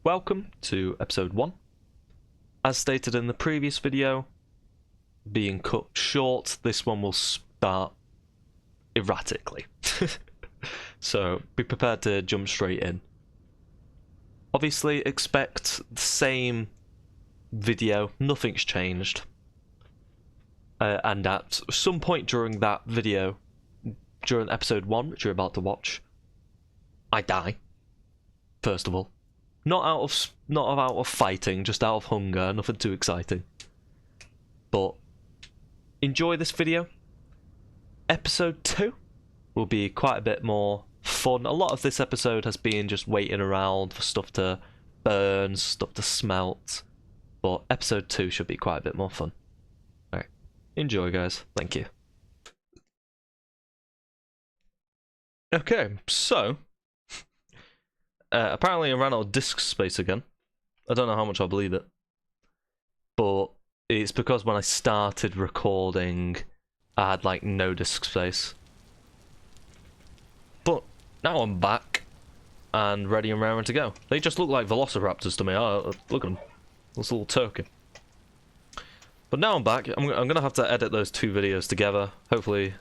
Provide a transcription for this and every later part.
Welcome to episode 1. As stated in the previous video, being cut short, this one will start erratically. So be prepared to jump straight in. Obviously expect the same video, nothing's changed. And at some point during that video, during episode 1, which you're about to watch, I die. First of all. Not out of fighting, just out of hunger, nothing too exciting. But enjoy this video. Episode 2 will be quite a bit more fun. A lot of this episode has been just waiting around for stuff to burn, stuff to smelt. But episode 2 should be quite a bit more fun. Alright, enjoy guys, thank you. Okay, so apparently I ran out of disk space again. I don't know how much I believe it. But it's because when I started recording, I had like no disk space. But now I'm back and ready and raring to go. They just look like velociraptors to me. Oh, look at them. This little turkey. But now I'm back. I'm going to have to edit those two videos together. Hopefully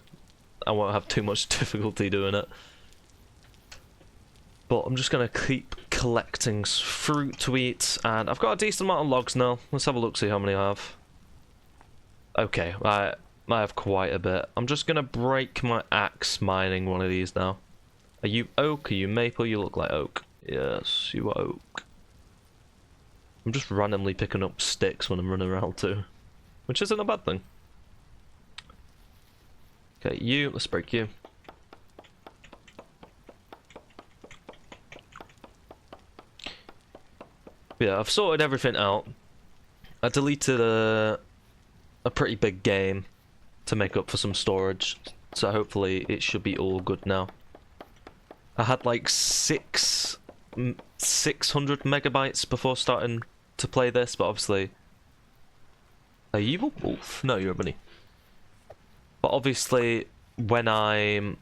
I won't have too much difficulty doing it. But I'm just going to keep collecting fruit to eat, and I've got a decent amount of logs now. Let's have a look, see how many I have. Okay, I have quite a bit. I'm just going to break my axe mining one of these now. Are you oak? Are you maple? You look like oak. Yes, you are oak. I'm just randomly picking up sticks when I'm running around too, which isn't a bad thing. Okay, let's break you. Yeah, I've sorted everything out. I deleted a pretty big game to make up for some storage, so hopefully it should be all good now. I had like 600 megabytes before starting to play this, but obviously... Are you a wolf? No, you're a bunny. But obviously, when I'm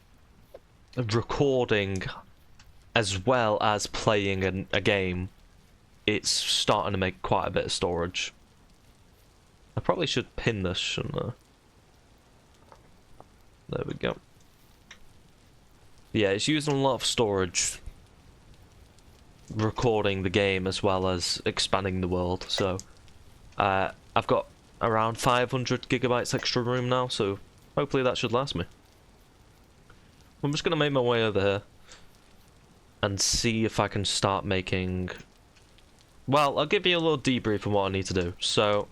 recording as well as playing a game, it's starting to make quite a bit of storage. I probably should pin this, shouldn't I? There we go. Yeah, it's using a lot of storage, recording the game as well as expanding the world. So I've got around 500 gigabytes extra room now, so hopefully that should last me. I'm just gonna make my way over here and see if I can start making... Well, I'll give you a little debrief on what I need to do. So,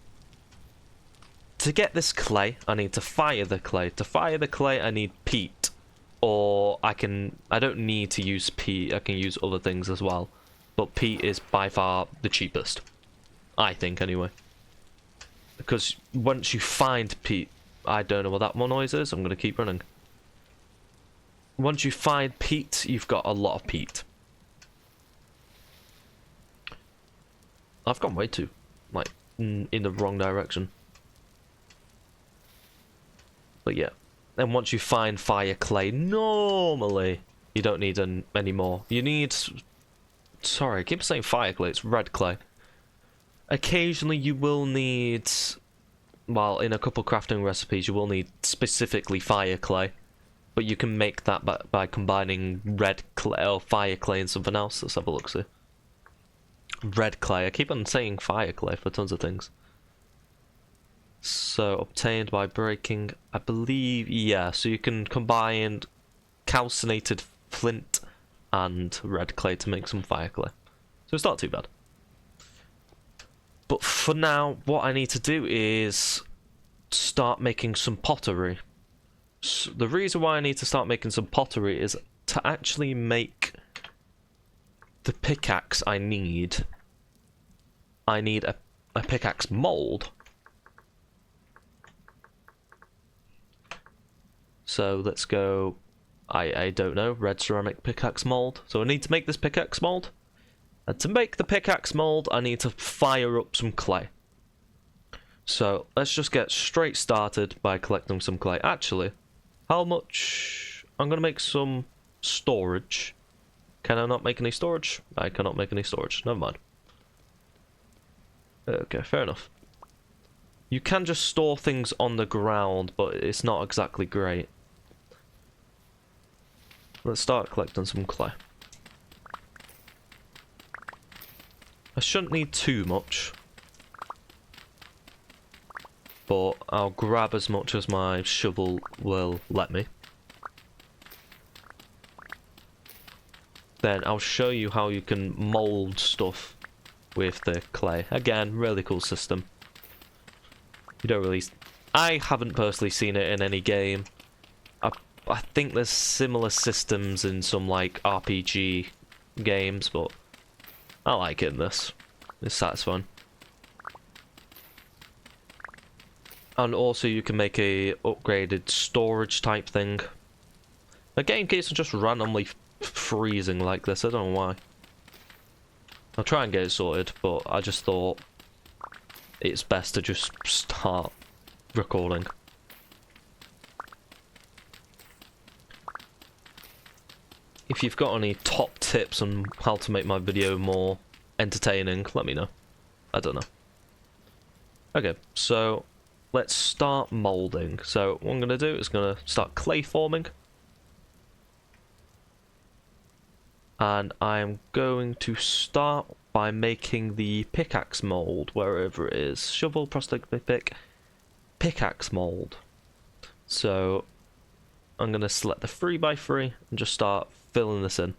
to get this clay, I need to fire the clay. To fire the clay, I need peat. Or I don't need to use peat, I can use other things as well. But peat is by far the cheapest. I think, anyway. Because once you find peat, I don't know what that noise is, I'm going to keep running. Once you find peat, you've got a lot of peat. I've gone way too, like, in the wrong direction. But yeah. And once you find fire clay, normally, you don't need any more. You need... Sorry, I keep saying fire clay, it's red clay. Occasionally you will need... Well, in a couple crafting recipes, you will need specifically fire clay. But you can make that by combining red clay or fire clay and something else. Let's have a look, see. Red clay. I keep on saying fire clay for tons of things. So, obtained by breaking, I believe, yeah, so you can combine calcinated flint and red clay to make some fire clay. So it's not too bad. But for now, what I need to do is start making some pottery. So the reason why I need to start making some pottery is to actually make the pickaxe I need a pickaxe mold. So let's go, I don't know, red ceramic pickaxe mold. So I need to make this pickaxe mold. And to make the pickaxe mold, I need to fire up some clay. So let's just get straight started by collecting some clay. Actually, how much... I'm going to make some storage. Can I not make any storage? I cannot make any storage. Never mind. Okay, fair enough. You can just store things on the ground, but it's not exactly great. Let's start collecting some clay. I shouldn't need too much, but I'll grab as much as my shovel will let me. Then I'll show you how you can mold stuff with the clay. Again, really cool system. You don't really... I haven't personally seen it in any game. I think there's similar systems in some, like, RPG games, but I like it in this. It's satisfying. And also you can make a upgraded storage type thing. The game keeps just randomly freezing like this, I don't know why. I'll try and get it sorted, but I just thought it's best to just start recording. If you've got any top tips on how to make my video more entertaining, let me know. I don't know. Okay, so let's start molding. So what I'm going to do is going to start clay forming. And I'm going to start by making the pickaxe mold, wherever it is. Shovel, prosthetic pick, pickaxe mold. So I'm going to select the 3x3 and just start filling this in.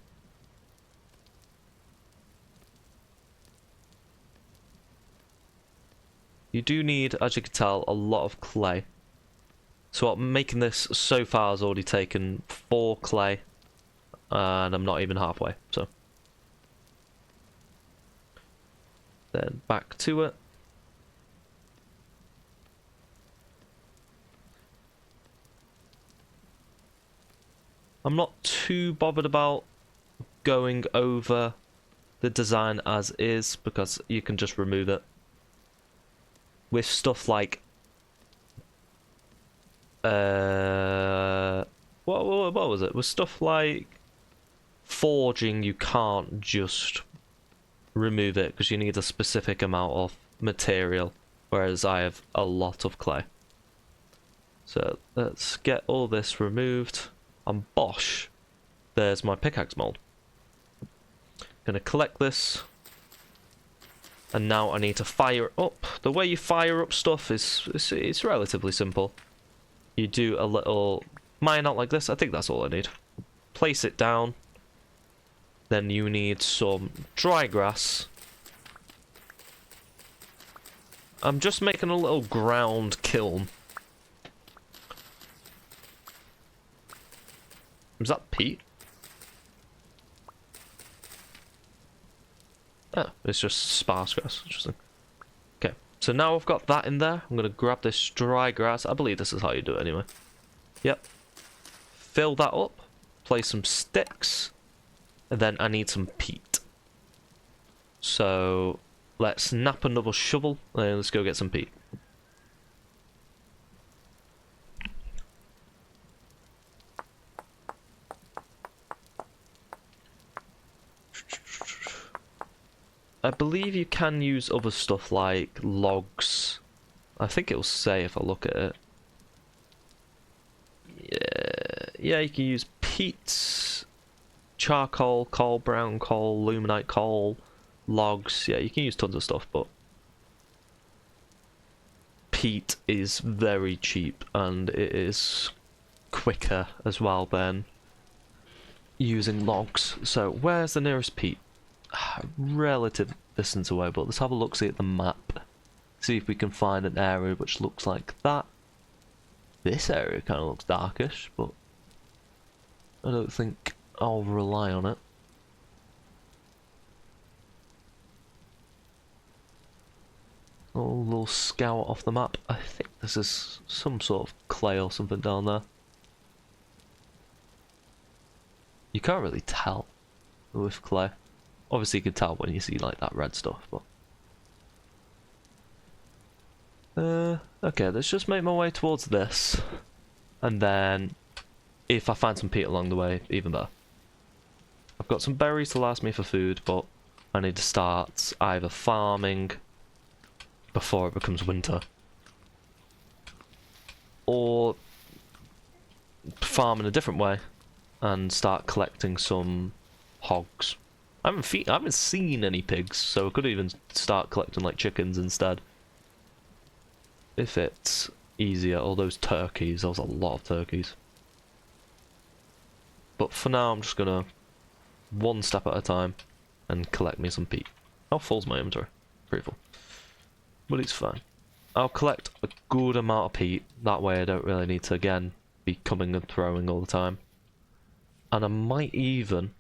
You do need, as you can tell, a lot of clay. So what making this so far has already taken 4 clay, and I'm not even halfway, so. Then back to it. I'm not too bothered about going over the design as is, because you can just remove it. With stuff like what was it? With stuff like forging, you can't just remove it because you need a specific amount of material, whereas I have a lot of clay. So let's get all this removed. And bosh, there's my pickaxe mold. Gonna collect this. And now I need to fire it up. The way you fire up stuff is it's relatively simple. You do a little mine out like this. I think that's all I need. Place it down. Then you need some dry grass. I'm just making a little ground kiln. Is that peat? Oh, it's just sparse grass. Interesting. Okay, so now I've got that in there. I'm going to grab this dry grass. I believe this is how you do it anyway. Yep. Fill that up. Place some sticks. And then I need some peat. So let's nap another shovel. And let's go get some peat. I believe you can use other stuff like logs. I think it'll say if I look at it. Yeah, you can use peat, charcoal, coal, brown coal, luminite coal, logs. Yeah, you can use tons of stuff, but peat is very cheap and it is quicker as well than using logs. So where's the nearest peat? Relative distance away, but let's have a look, see at the map, see if we can find an area which looks like that. This area kind of looks darkish, but I don't think I'll rely on it. A little scout off the map. I think this is some sort of clay or something down there. You can't really tell with clay. Obviously you can tell when you see like that red stuff, but okay, let's just make my way towards this, and then if I find some peat along the way, even better. I've got some berries to last me for food, but I need to start either farming before it becomes winter. Or farm in a different way and start collecting some hogs. I haven't seen any pigs, so I could even start collecting like chickens instead. If it's easier. All those turkeys, there was a lot of turkeys. But for now I'm just gonna one step at a time and collect me some peat. How full's my inventory? Pretty full. But it's fine. I'll collect a good amount of peat, that way I don't really need to again be coming and throwing all the time. And I might even,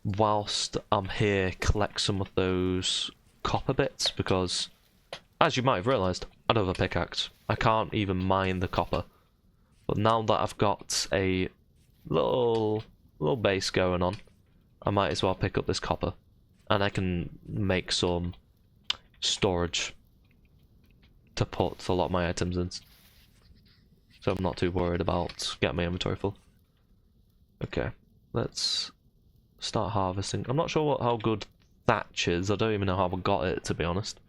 whilst I'm here, collect some of those copper bits, because as you might have realised, I don't have a pickaxe. I can't even mine the copper. But now that I've got a little base going on, I might as well pick up this copper. And I can make some storage to put a lot of my items in. So I'm not too worried about getting my inventory full. Okay, let's start harvesting. I'm not sure how good thatch is. I don't even know how I got it, to be honest.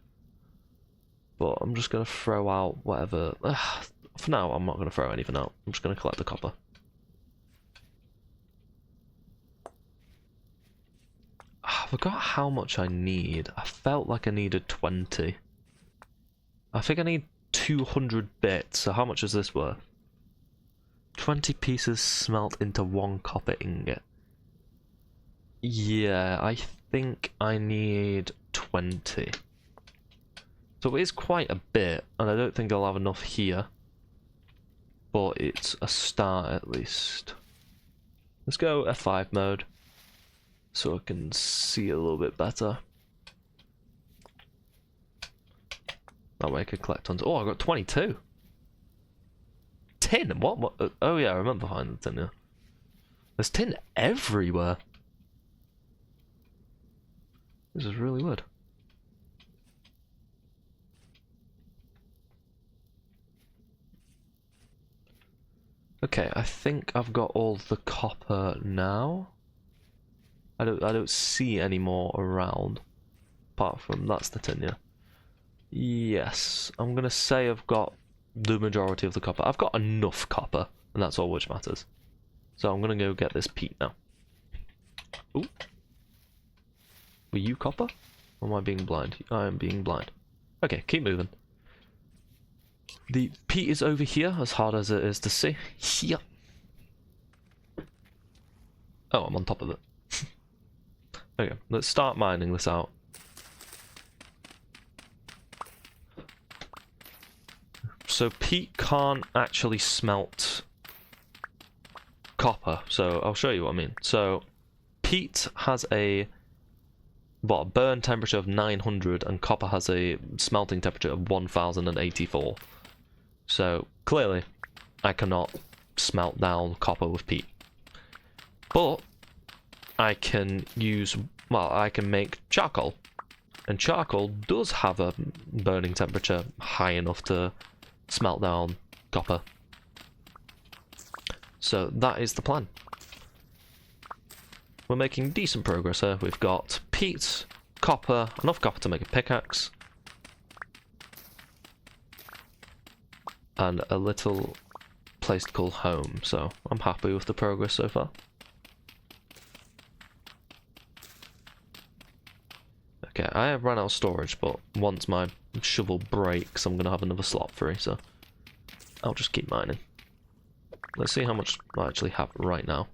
But I'm just going to throw out whatever. For now, I'm not going to throw anything out. I'm just going to collect the copper. I forgot how much I need. I felt like I needed 20. I think I need 200 bits. So how much is this worth? 20 pieces smelt into 1 copper ingot. Yeah, I think I need 20. So it is quite a bit, and I don't think I'll have enough here. But it's a start at least. Let's go F5 mode, so I can see a little bit better. That way I can collect tons. Oh, I got 22. Tin? What? Oh yeah, I remember finding the tin, yeah. There's tin everywhere. This is really weird. Okay, I think I've got all the copper now. I don't see any more around. Apart from that's the tin, yeah. Yes, I'm gonna say I've got the majority of the copper. I've got enough copper, and that's all which matters. So I'm gonna go get this peat now. Ooh. Were you copper? Or am I being blind? I am being blind. Okay, keep moving. The peat is over here, as hard as it is to see. Here. Oh, I'm on top of it. Okay, let's start mining this out. So peat can't actually smelt copper, so I'll show you what I mean. So peat has a burn temperature of 900 and copper has a smelting temperature of 1084. So clearly I cannot smelt down copper with peat. But I can use, well, I can make charcoal. And charcoal does have a burning temperature high enough to smelt down copper. So that is the plan. We're making decent progress here. We've got peat, copper, enough copper to make a pickaxe, and a little place to call home, so I'm happy with the progress so far. Okay, I have run out of storage, but once my shovel breaks, I'm going to have another slot free, so I'll just keep mining. Let's see how much I actually have right now.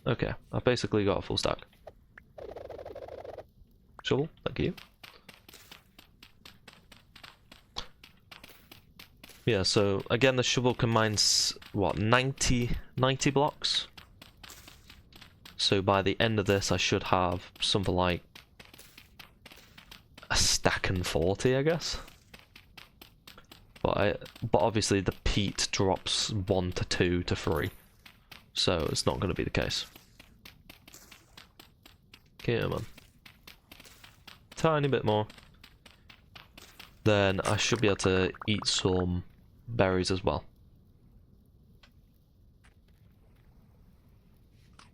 Okay, I've basically got a full stack. Shovel, thank you. Yeah, so again, the shovel can mine, what, 90 blocks? So by the end of this, I should have something like a stack and 40, I guess. But obviously the peat drops 1 to 2 to 3, so it's not going to be the case. Come on. Tiny bit more. Then I should be able to eat some berries as well.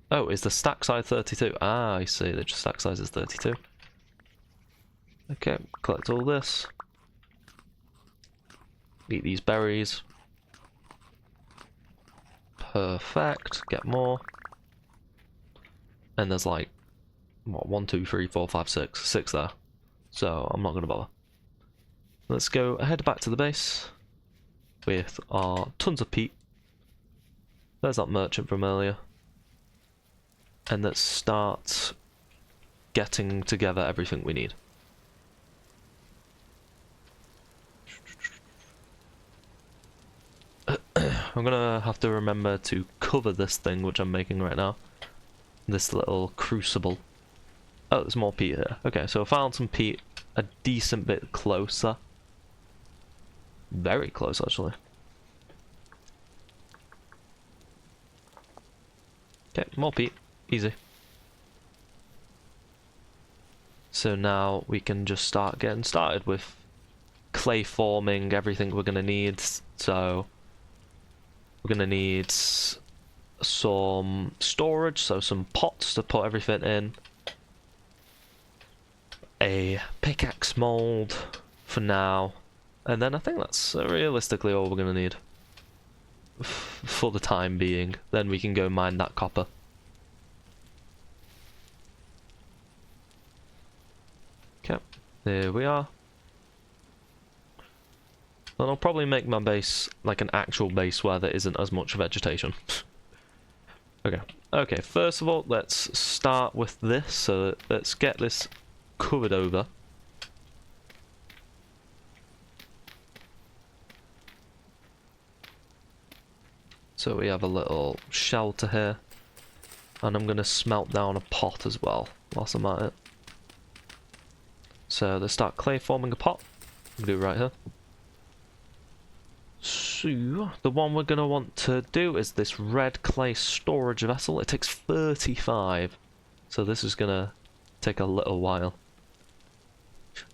Oh, is the stack size 32? Ah, I see. The stack size is 32. Okay, collect all this. Eat these berries. Perfect. Get more. And there's like, what, 1, 2, 3, 4, 5, 6. 6 there. So I'm not going to bother. Let's go head back to the base with our tons of peat. There's that merchant from earlier. And let's start getting together everything we need. I'm gonna have to remember to cover this thing which I'm making right now. This little crucible. Oh, there's more peat here. Okay, so I found some peat a decent bit closer. Very close, actually. Okay, more peat. Easy. So now we can just start getting started with clay forming everything we're gonna need. So we're gonna need some storage, so some pots to put everything in. A pickaxe mold for now. And then I think that's realistically all we're gonna need. For the time being. Then we can go mine that copper. Okay, there we are. And I'll probably make my base like an actual base where there isn't as much vegetation. Okay. Okay, first of all, let's start with this. So let's get this covered over. So we have a little shelter here. And I'm going to smelt down a pot as well whilst I'm at it. So let's start clay forming a pot. I'm going to do it right here. So, the one we're going to want to do is this red clay storage vessel. It takes 35. So this is going to take a little while.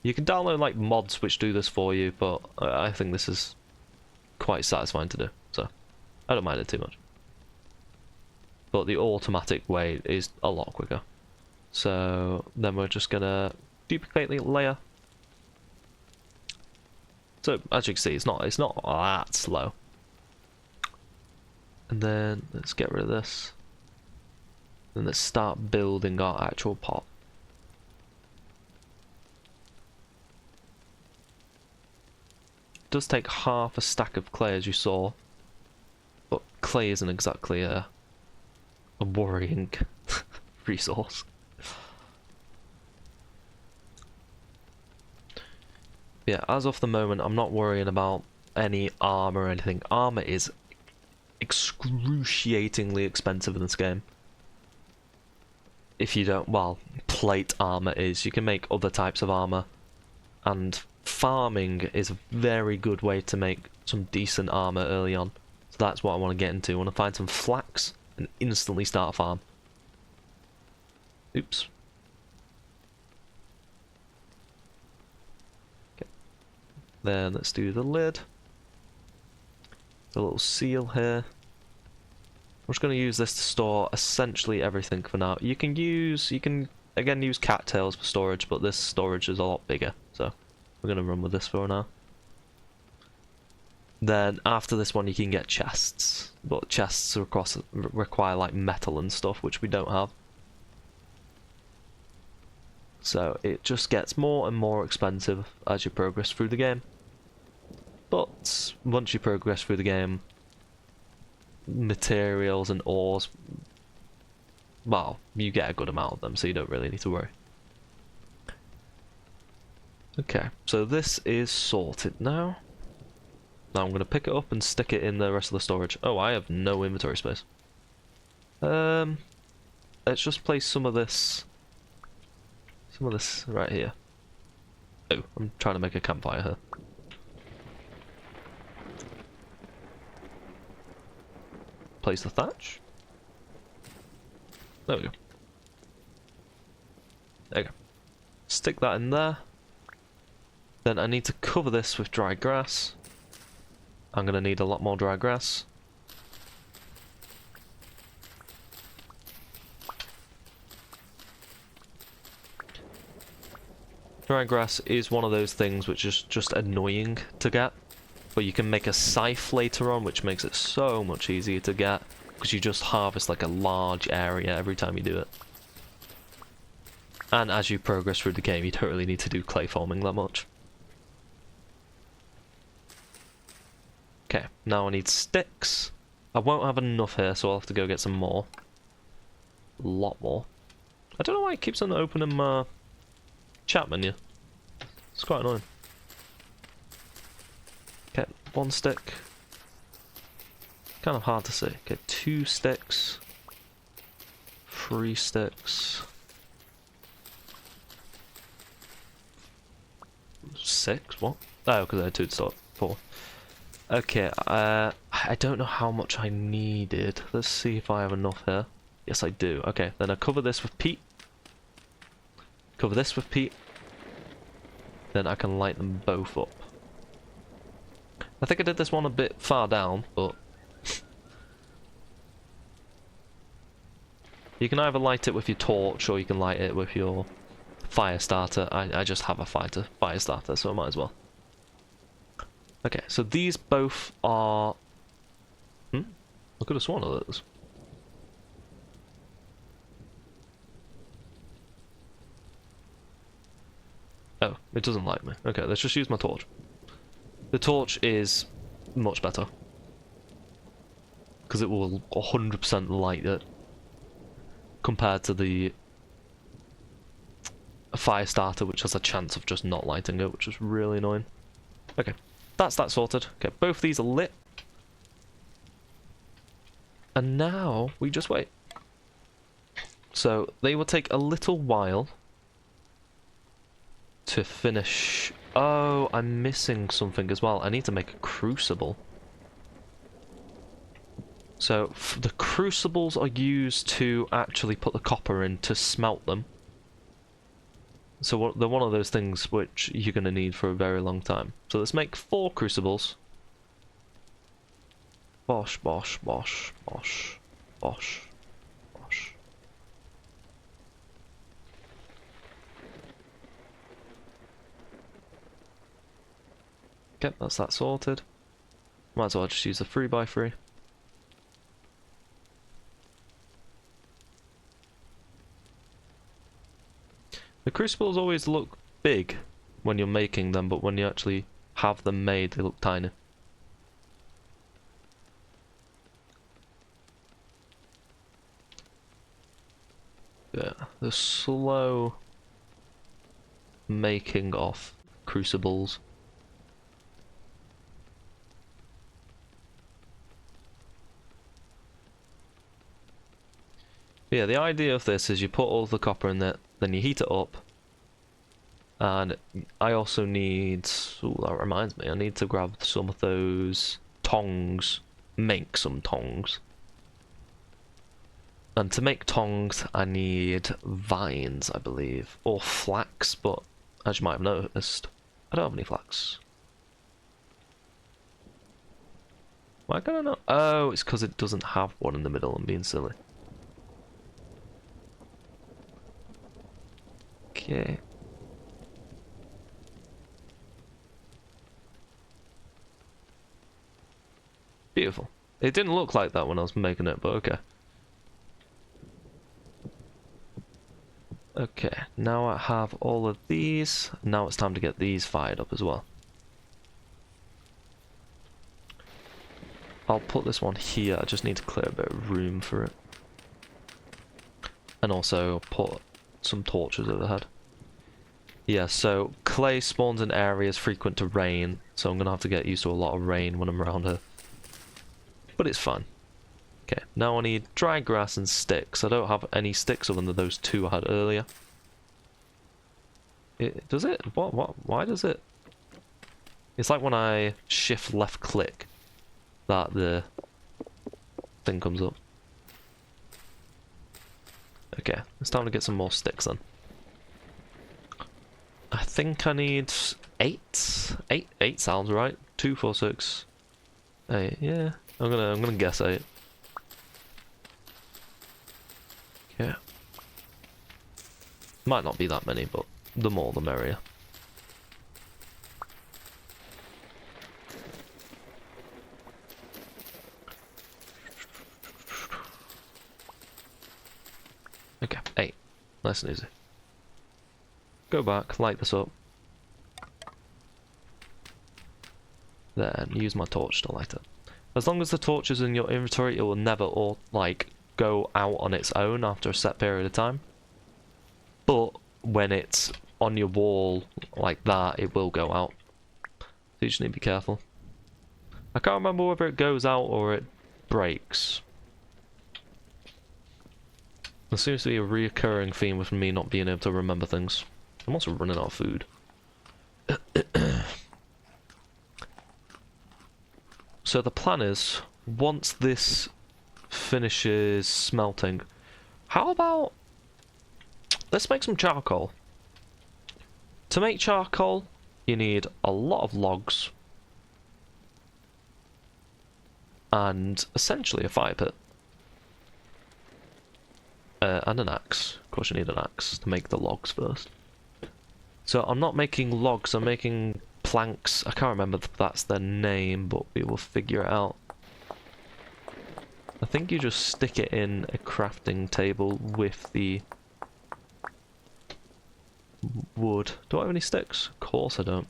You can download like mods which do this for you, but I think this is quite satisfying to do. So, I don't mind it too much. But the automatic way is a lot quicker. So, then we're just going to duplicate the layer. So as you can see, it's not that slow. And then let's get rid of this. And let's start building our actual pot. It does take half a stack of clay, as you saw, but clay isn't exactly a worrying resource. Yeah, as of the moment, I'm not worrying about any armor or anything. Armor is excruciatingly expensive in this game. If you don't, well, plate armor is. You can make other types of armor. And farming is a very good way to make some decent armor early on. So that's what I want to get into. I want to find some flax and instantly start a farm. Oops. Then let's do the lid. The little seal here. I'm just going to use this to store essentially everything for now. You can again use cattails for storage, but this storage is a lot bigger, so we're going to run with this for now. Then after this one you can get chests, but chests require like metal and stuff, which we don't have. So it just gets more and more expensive as you progress through the game. But once you progress through the game, materials and ores, well, you get a good amount of them, so you don't really need to worry. Okay, so this is sorted now. Now I'm going to pick it up and stick it in the rest of the storage. Oh, I have no inventory space. Let's just place some of this right here. Oh, I'm trying to make a campfire here. Place the thatch. There we go. There we go. Stick that in there. Then I need to cover this with dry grass. I'm going to need a lot more dry grass. Dry grass is one of those things which is just annoying to get, but you can make a scythe later on, which makes it so much easier to get, because you just harvest like a large area every time you do it. And as you progress through the game, you don't really need to do clay farming that much. Okay, now I need sticks. I won't have enough here, so I'll have to go get some more. A lot more. I don't know why it keeps on opening my chat menu. It's quite annoying. Okay, 1 stick. Kind of hard to see. Okay, 2 sticks. 3 sticks. 6? What? Oh, because I had 2 to start. 4. Okay, I don't know how much I needed. Let's see if I have enough here. Yes, I do. Okay, then I cover this with peat. Cover this with peat. Then I can light them both up. I think I did this one a bit far down, but... you can either light it with your torch, or you can light it with your fire starter. I just have a fire starter, so I might as well. Okay, so these both are... I could have sworn of those. Oh, it doesn't light me. Okay, let's just use my torch. The torch is much better, because it will 100% light it, compared to the fire starter, which has a chance of just not lighting it, which is really annoying. Okay, that's that sorted. Okay, both these are lit. And now we just wait. So they will take a little while to finish. Oh, I'm missing something as well. I need to make a crucible. So the crucibles are used to actually put the copper in to smelt them. So they're one of those things which you're going to need for a very long time. So let's make 4 crucibles. Bosh, bosh, bosh, bosh, bosh, bosh. Okay, that's that sorted. Might as well just use a 3x3. The crucibles always look big when you're making them, but when you actually have them made, they look tiny. Yeah, the slow making of crucibles. Yeah, the idea of this is you put all the copper in it, then you heat it up. And I also need... ooh, that reminds me, I need to grab some of those tongs. Make some tongs. And to make tongs, I need vines, I believe. Or flax, but as you might have noticed, I don't have any flax. Why can I not? Oh, it's because it doesn't have one in the middle. I'm being silly. Okay. Beautiful. It didn't look like that when I was making it, but okay. Okay, now I have all of these. Now it's time to get these fired up as well. I'll put this one here. I just need to clear a bit of room for it. And also put some torches overhead. Yeah, so clay spawns in areas frequent to rain, so I'm going to have to get used to a lot of rain when I'm around here. But it's fine. Okay, now I need dry grass and sticks. I don't have any sticks other than those 2 I had earlier. Does it? Why does it? It's like when I shift left click that the thing comes up. Okay, it's time to get some more sticks then. I think I need 8. 8 sounds right. 2, 4, 6, 8. Yeah, I'm gonna guess 8. Yeah. Might not be that many, but the more the merrier. Nice and easy. Go back, light this up. Then use my torch to light it. As long as the torch is in your inventory, it will never go out on its own after a set period of time. But when it's on your wall like that, it will go out. So you just need to be careful. I can't remember whether it goes out or it breaks. There seems to be a reoccurring theme with me not being able to remember things. I'm also running out of food. So the plan is, once this finishes smelting, how about... let's make some charcoal. To make charcoal, you need a lot of logs. And essentially a fire pit. And an axe. Of course you need an axe to make the logs first. So I'm not making logs, I'm making planks. I can't remember if that's their name, but we will figure it out. I think you just stick it in a crafting table with the wood. Do I have any sticks? Of course I don't.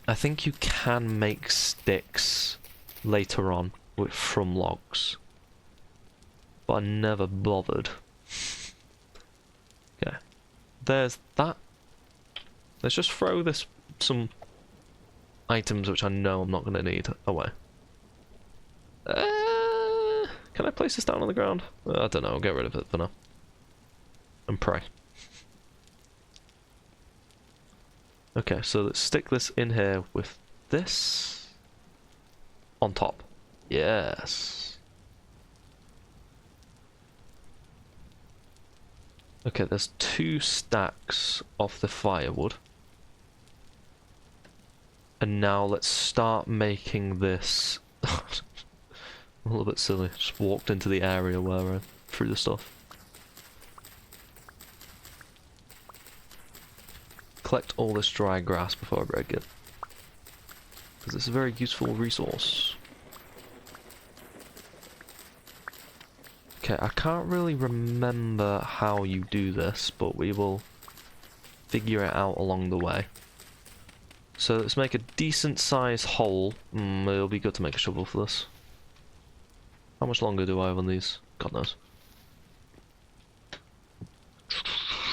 I think you can make sticks later on from logs, but I never bothered. Okay, there's that. Let's just throw some items which I know I'm not going to need away. Can I place this down on the ground? I don't know, I'll get rid of it for now. And pray. Okay, so let's stick this in here with this on top. Yes. Okay, there's 2 stacks of the firewood. And now let's start making this... a little bit silly, just walked into the area where I threw the stuff. Collect all this dry grass before I break it, because it's a very useful resource. Okay, I can't really remember how you do this, but we will figure it out along the way. So let's make a decent sized hole. It'll be good to make a shovel for this. How much longer do I have on these? God knows.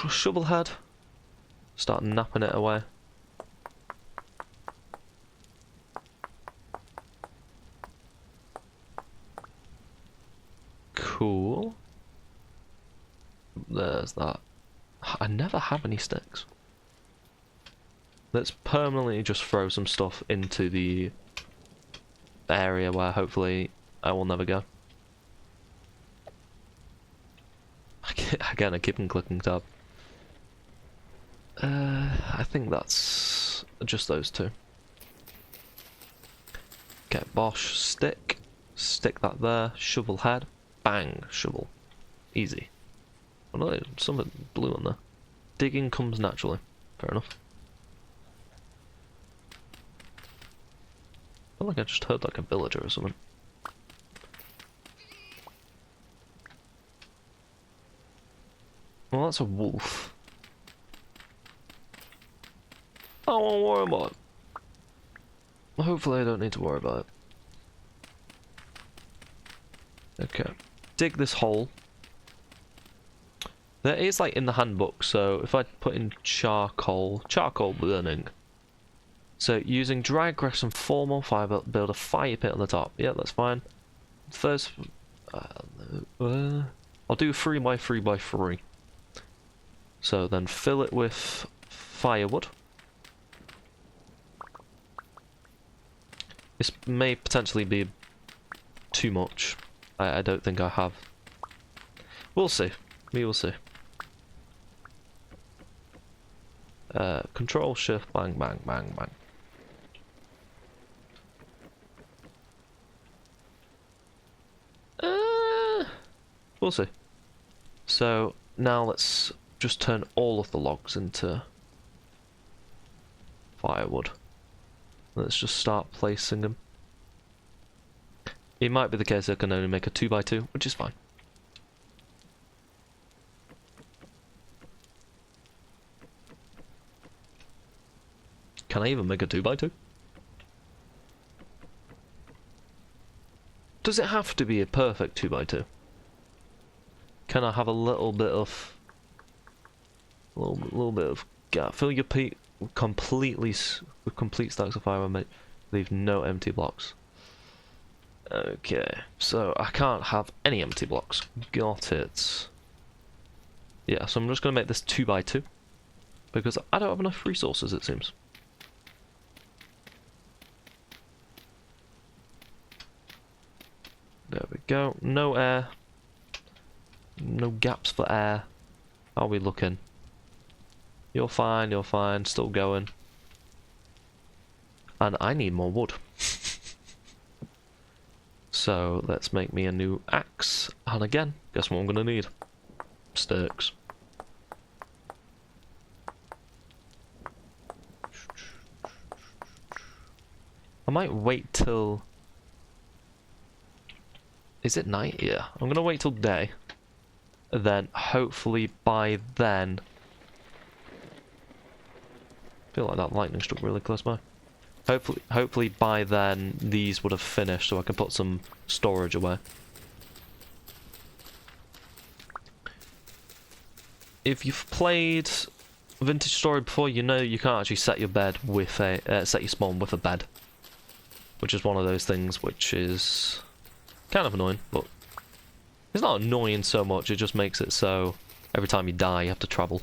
Shovel head. Start napping it away. Cool. There's that. I never have any sticks. Let's permanently just throw some stuff into the area where hopefully I will never go. Again, I keep on clicking tab. I think that's just those 2. Okay, Bosch, stick. Stick that there. Shovel head. Bang, shovel. Easy. Oh no, something blue on there. Digging comes naturally. Fair enough. I feel like I just heard like a villager or something. Well, that's a wolf. I won't worry about it. Hopefully I don't need to worry about it. Okay. Dig this hole. There is like in the handbook, so if I put in charcoal burning. So using dry grass and formal fibre, build a fire pit on the top. Yeah, that's fine. First, I'll do 3x3x3. So then fill it with firewood. This may potentially be too much. I don't think I have. We'll see. We will see. Control shift, bang, bang, bang, bang. We'll see. So now let's just turn all of the logs into firewood. Let's just start placing them. It might be the case I can only make a 2x2, which is fine. Can I even make a 2x2? Does it have to be a perfect 2x2? Can I have a little bit of gap? Fill your peak completely with complete stacks of fiber, mate. Leave no empty blocks. Okay, so I can't have any empty blocks. Got it. Yeah, so I'm just gonna make this 2x2 because I don't have enough resources, it seems. There we go. No air. No gaps for air. How are we looking? You're fine, you're fine. Still going. And I need more wood. So let's make me a new axe. And again, guess what I'm gonna need? Sticks. I might wait till... Is it night? Yeah. I'm gonna wait till day. Then hopefully by then... I feel like that lightning struck really close by. Hopefully by then these would have finished so I can put some storage away. If you've played Vintage Story before, you know you can't actually set your bed with a set your spawn with a bed, which is one of those things which is kind of annoying, but it's not annoying so much. It just makes it so every time you die you have to travel.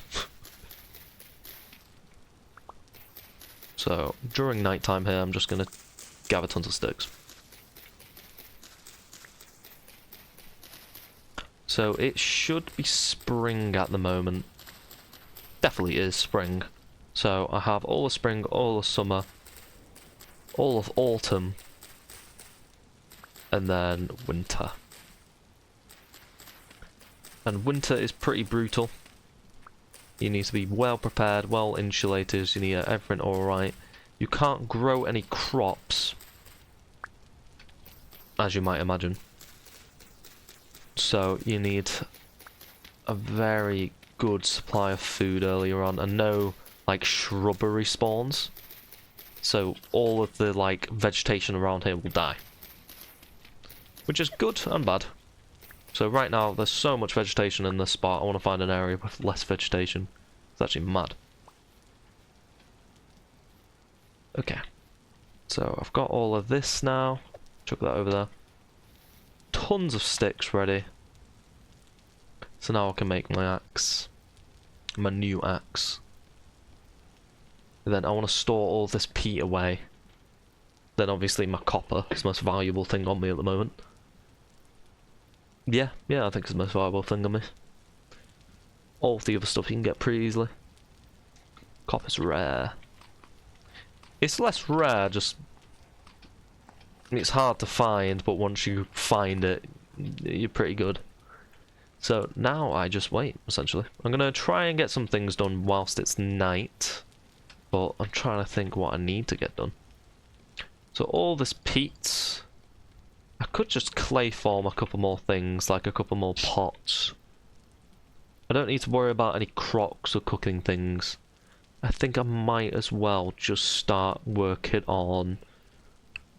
So during nighttime here, I'm just gonna gather tons of sticks. So it should be spring at the moment. Definitely is spring. So I have all of spring, all of summer, all of autumn, and then winter. And winter is pretty brutal. You need to be well prepared, well insulated, you need everything alright. You can't grow any crops, as you might imagine. So you need a very good supply of food earlier on, and no like shrubbery spawns. So all of the like vegetation around here will die. Which is good and bad. So right now there's so much vegetation in this spot, I want to find an area with less vegetation. It's actually mad. Okay. So I've got all of this now. Chuck that over there. Tons of sticks ready. So now I can make my axe. My new axe. And then I want to store all this peat away. Then obviously my copper is the most valuable thing on me at the moment. Yeah, I think it's the most valuable thing on me. All of the other stuff you can get pretty easily. Copper's rare. It's less rare, just... It's hard to find, but once you find it, you're pretty good. So now I just wait, essentially. I'm going to try and get some things done whilst it's night. But I'm trying to think what I need to get done. So all this peat... I could just clay form a couple more things, like a couple more pots. I don't need to worry about any crocs or cooking things. I think I might as well just start working on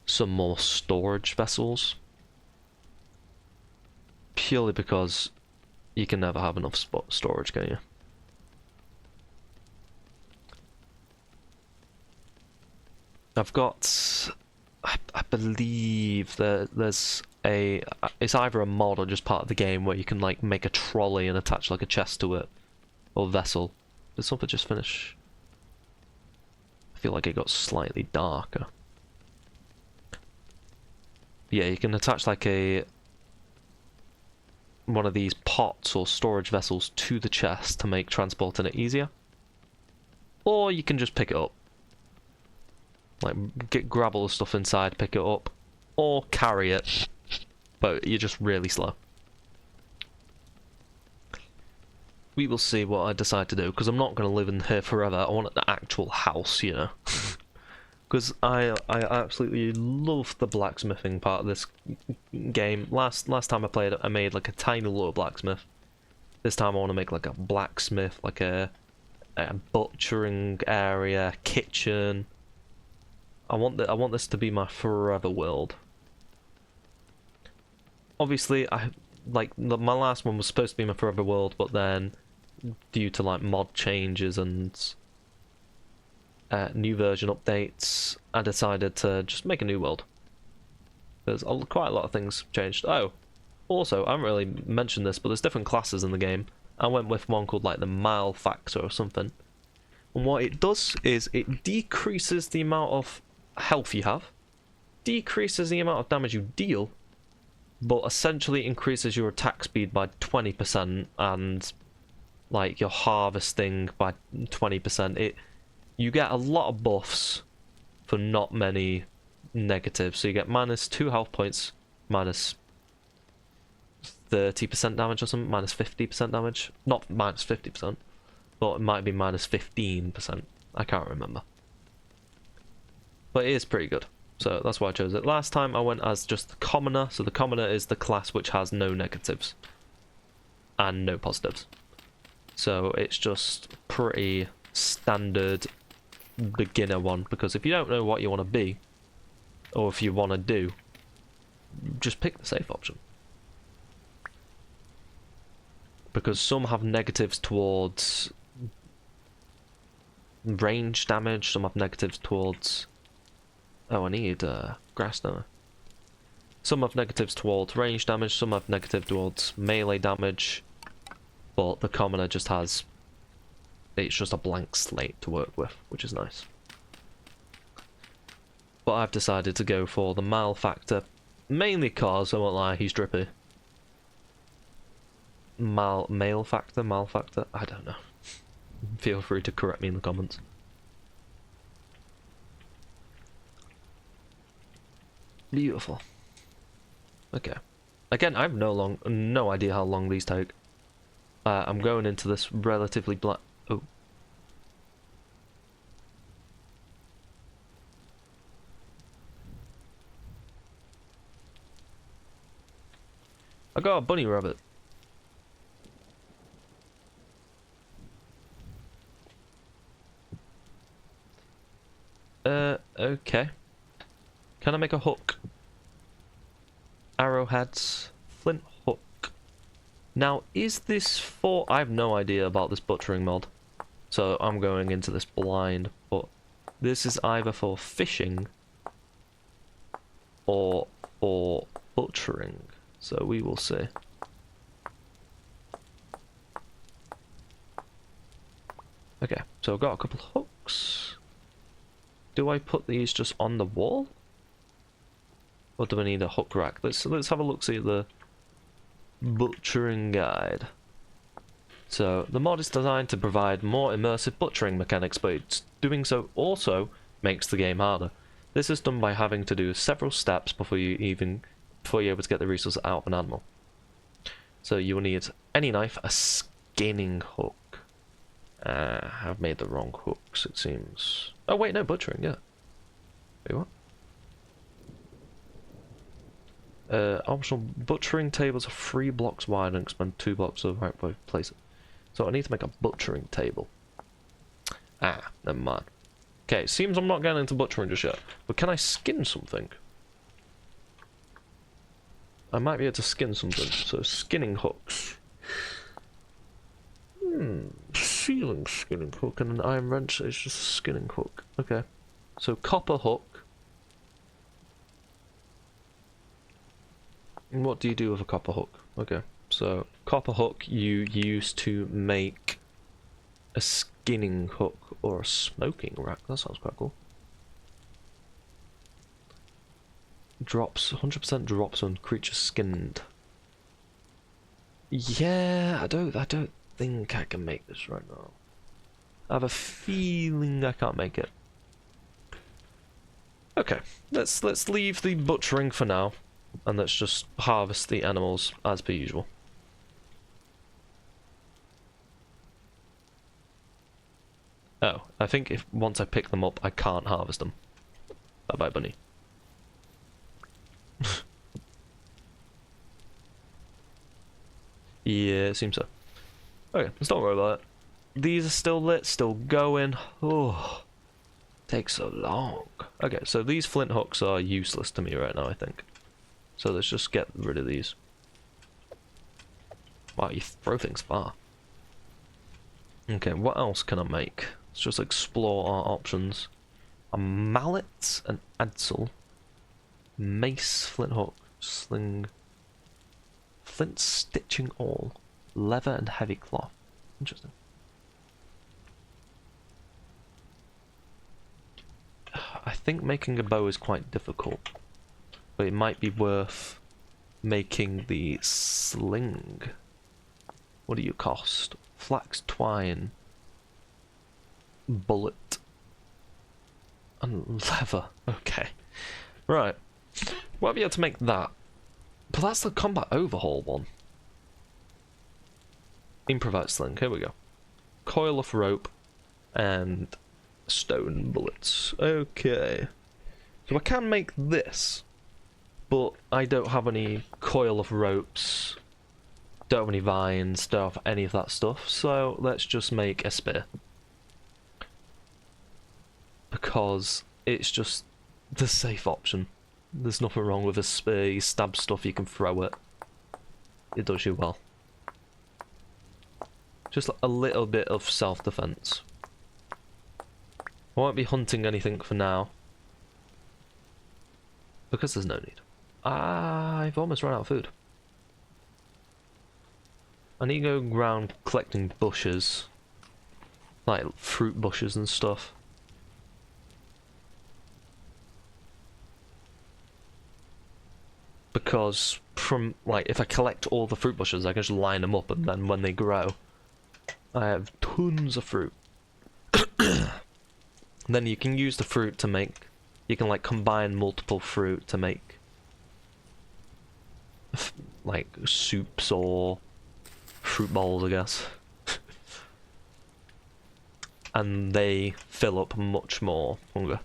some more storage vessels. Purely because you can never have enough storage, can you? I've got... I believe there's a... It's either a mod or just part of the game where you can like make a trolley and attach like a chest to it. Or vessel. Did something just finish? I feel like it got slightly darker. Yeah, you can attach like one of these pots or storage vessels to the chest to make transporting it easier. Or you can just pick it up. Like, grab all the stuff inside, pick it up, or carry it, but you're just really slow. We will see what I decide to do, because I'm not going to live in here forever. I want an actual house, you know. Because I absolutely love the blacksmithing part of this game. Last time I played it, I made like a tiny little blacksmith. This time I want to make like a blacksmith, like a butchering area, kitchen. I want this to be my forever world. Obviously, my last one was supposed to be my forever world, but then due to like mod changes and new version updates, I decided to just make a new world. There's quite a lot of things changed. Oh, also, I haven't really mentioned this, but there's different classes in the game. I went with one called like the Malefactor or something. And what it does is it decreases the amount of health you have, decreases the amount of damage you deal, but essentially increases your attack speed by 20% and like your harvesting by 20%. You get a lot of buffs for not many negatives. So you get -2 health points, minus 30% damage or something, minus 50% damage. Not minus 50%, but it might be minus 15%. I can't remember. But it is pretty good. So that's why I chose it. Last time I went as just the Commoner. So the Commoner is the class which has no negatives and no positives. So it's just pretty standard beginner one, because if you don't know what you want to be, or if you want to do, just pick the safe option. Because some have negatives towards range damage, some have negatives towards... Oh, I need grass, don't I? Some have negatives towards range damage, some have negative towards melee damage, but the Commoner just has... It's just a blank slate to work with, which is nice. But I've decided to go for the Malefactor, mainly cause, I won't lie, he's drippy. Malefactor? I don't know. Feel free to correct me in the comments. Beautiful. Okay. Again, I have no idea how long these take. I'm going into this relatively black... Oh. I got a bunny rabbit. Okay. Can I make a hook? Arrowheads. Flint hook. Now, is this for... I have no idea about this butchering mod. So I'm going into this blind, but this is either for fishing or for butchering. So we will see. Okay, so I've got a couple of hooks. Do I put these just on the wall? Or do I need a hook rack? Let's have a look, see at the butchering guide. So the mod is designed to provide more immersive butchering mechanics, but it's doing so also makes the game harder. This is done by having to do several steps before you're able to get the resource out of an animal. So you will need any knife, a skinning hook. I've made the wrong hooks, it seems. Oh wait, no, butchering, yeah. Wait, what? Optional butchering tables are 3 blocks wide and expand 2 blocks of the right way to place it. So I need to make a butchering table. Ah, never mind. Okay, seems I'm not getting into butchering just yet. But can I skin something? I might be able to skin something. So skinning hooks. Ceiling skinning hook and an iron wrench is just a skinning hook. Okay. So copper hook. And what do you do with a copper hook? Okay. So copper hook you use to make a skinning hook or a smoking rack. That sounds quite cool. Drops 100% drops on creatures skinned. Yeah, I don't think I can make this right now. I have a feeling I can't make it. Okay, let's leave the butchering for now, and let's just harvest the animals as per usual. Oh, I think if once I pick them up, I can't harvest them. Bye bye, bunny. Yeah, it seems so. Okay, let's not worry about it. These are still lit, still going. Oh. Takes so long. Okay, so these flint hooks are useless to me right now, I think. So let's just get rid of these. Wow, you throw things far. Okay, what else can I make? Let's just explore our options. A mallet, an adzel, mace, flint hook, sling, flint stitching awl, leather and heavy cloth. Interesting. I think making a bow is quite difficult, but it might be worth making the sling. What do you cost? Flax twine, bullet, and leather. Okay. Right. Why have you had to make that? But that's the combat overhaul one. Improvised sling. Here we go. Coil of rope and stone bullets. Okay. So I can make this, but I don't have any coil of ropes, don't have any vines, don't have any of that stuff, so let's just make a spear. Because it's just the safe option. There's nothing wrong with a spear, you stab stuff, you can throw it. It does you well. Just a little bit of self-defense. I won't be hunting anything for now, because there's no need. I've almost run out of food. I need to go around collecting bushes, like fruit bushes and stuff. Because from, like, if I collect all the fruit bushes, I can just line them up, and then when they grow, I have tons of fruit. Then you can use the fruit to make, you can like combine multiple fruit to make like soups or fruit bowls, I guess. And they fill up much more hunger.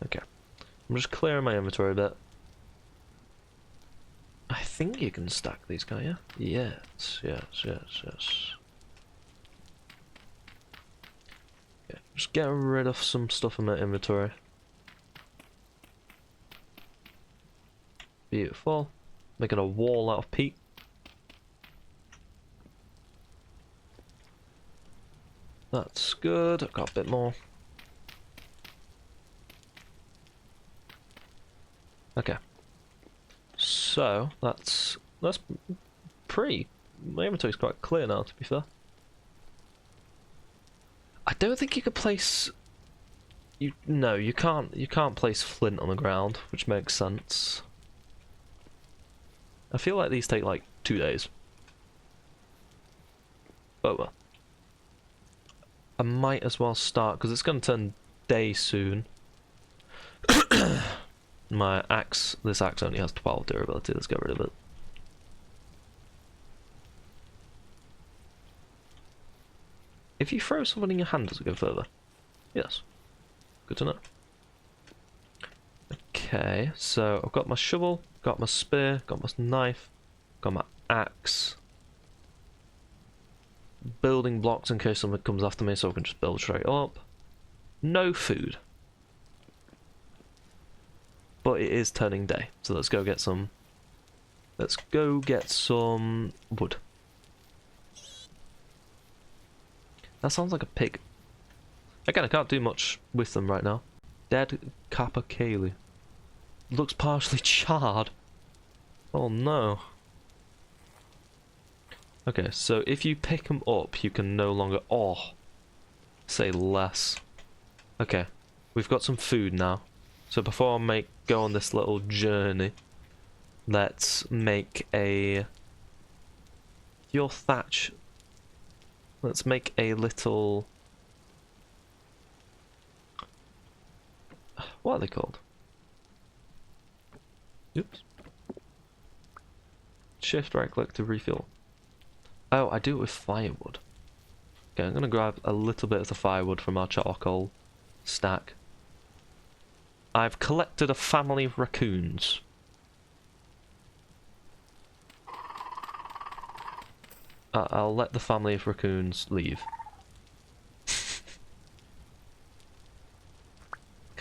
Okay. I'm just clearing my inventory a bit. I think you can stack these, can't you? Yes, yes, yes, yes. Okay, just get rid of some stuff in my inventory. Beautiful. Making a wall out of peat. That's good. I've got a bit more. Okay. So that's pretty. My inventory's quite clear now, to be fair. I don't think you could place. No, you can't. You can't place flint on the ground, which makes sense. I feel like these take like 2 days. Oh well. I might as well start because it's going to turn day soon. My axe, this axe only has 12 durability. Let's get rid of it. If you throw something in your hand, does it go further? Yes. Good to know. Okay, so I've got my shovel, got my spear, got my knife, got my axe. Building blocks in case someone comes after me so I can just build straight up. No food. But it is turning day, so let's go get some. Let's go get some wood. That sounds like a pig. Again, I can't do much with them right now. Dead capercaillie. Looks partially charred. Oh no. Okay, so if you pick them up, you can no longer. Oh, say less. Okay, we've got some food now. So before I go on this little journey, let's make a. Your thatch. Let's make a little. What are they called? Oops. Shift right click to refill. Oh, I do it with firewood. Okay, I'm gonna grab a little bit of the firewood from our charcoal stack. I've collected a family of raccoons. I'll let the family of raccoons leave.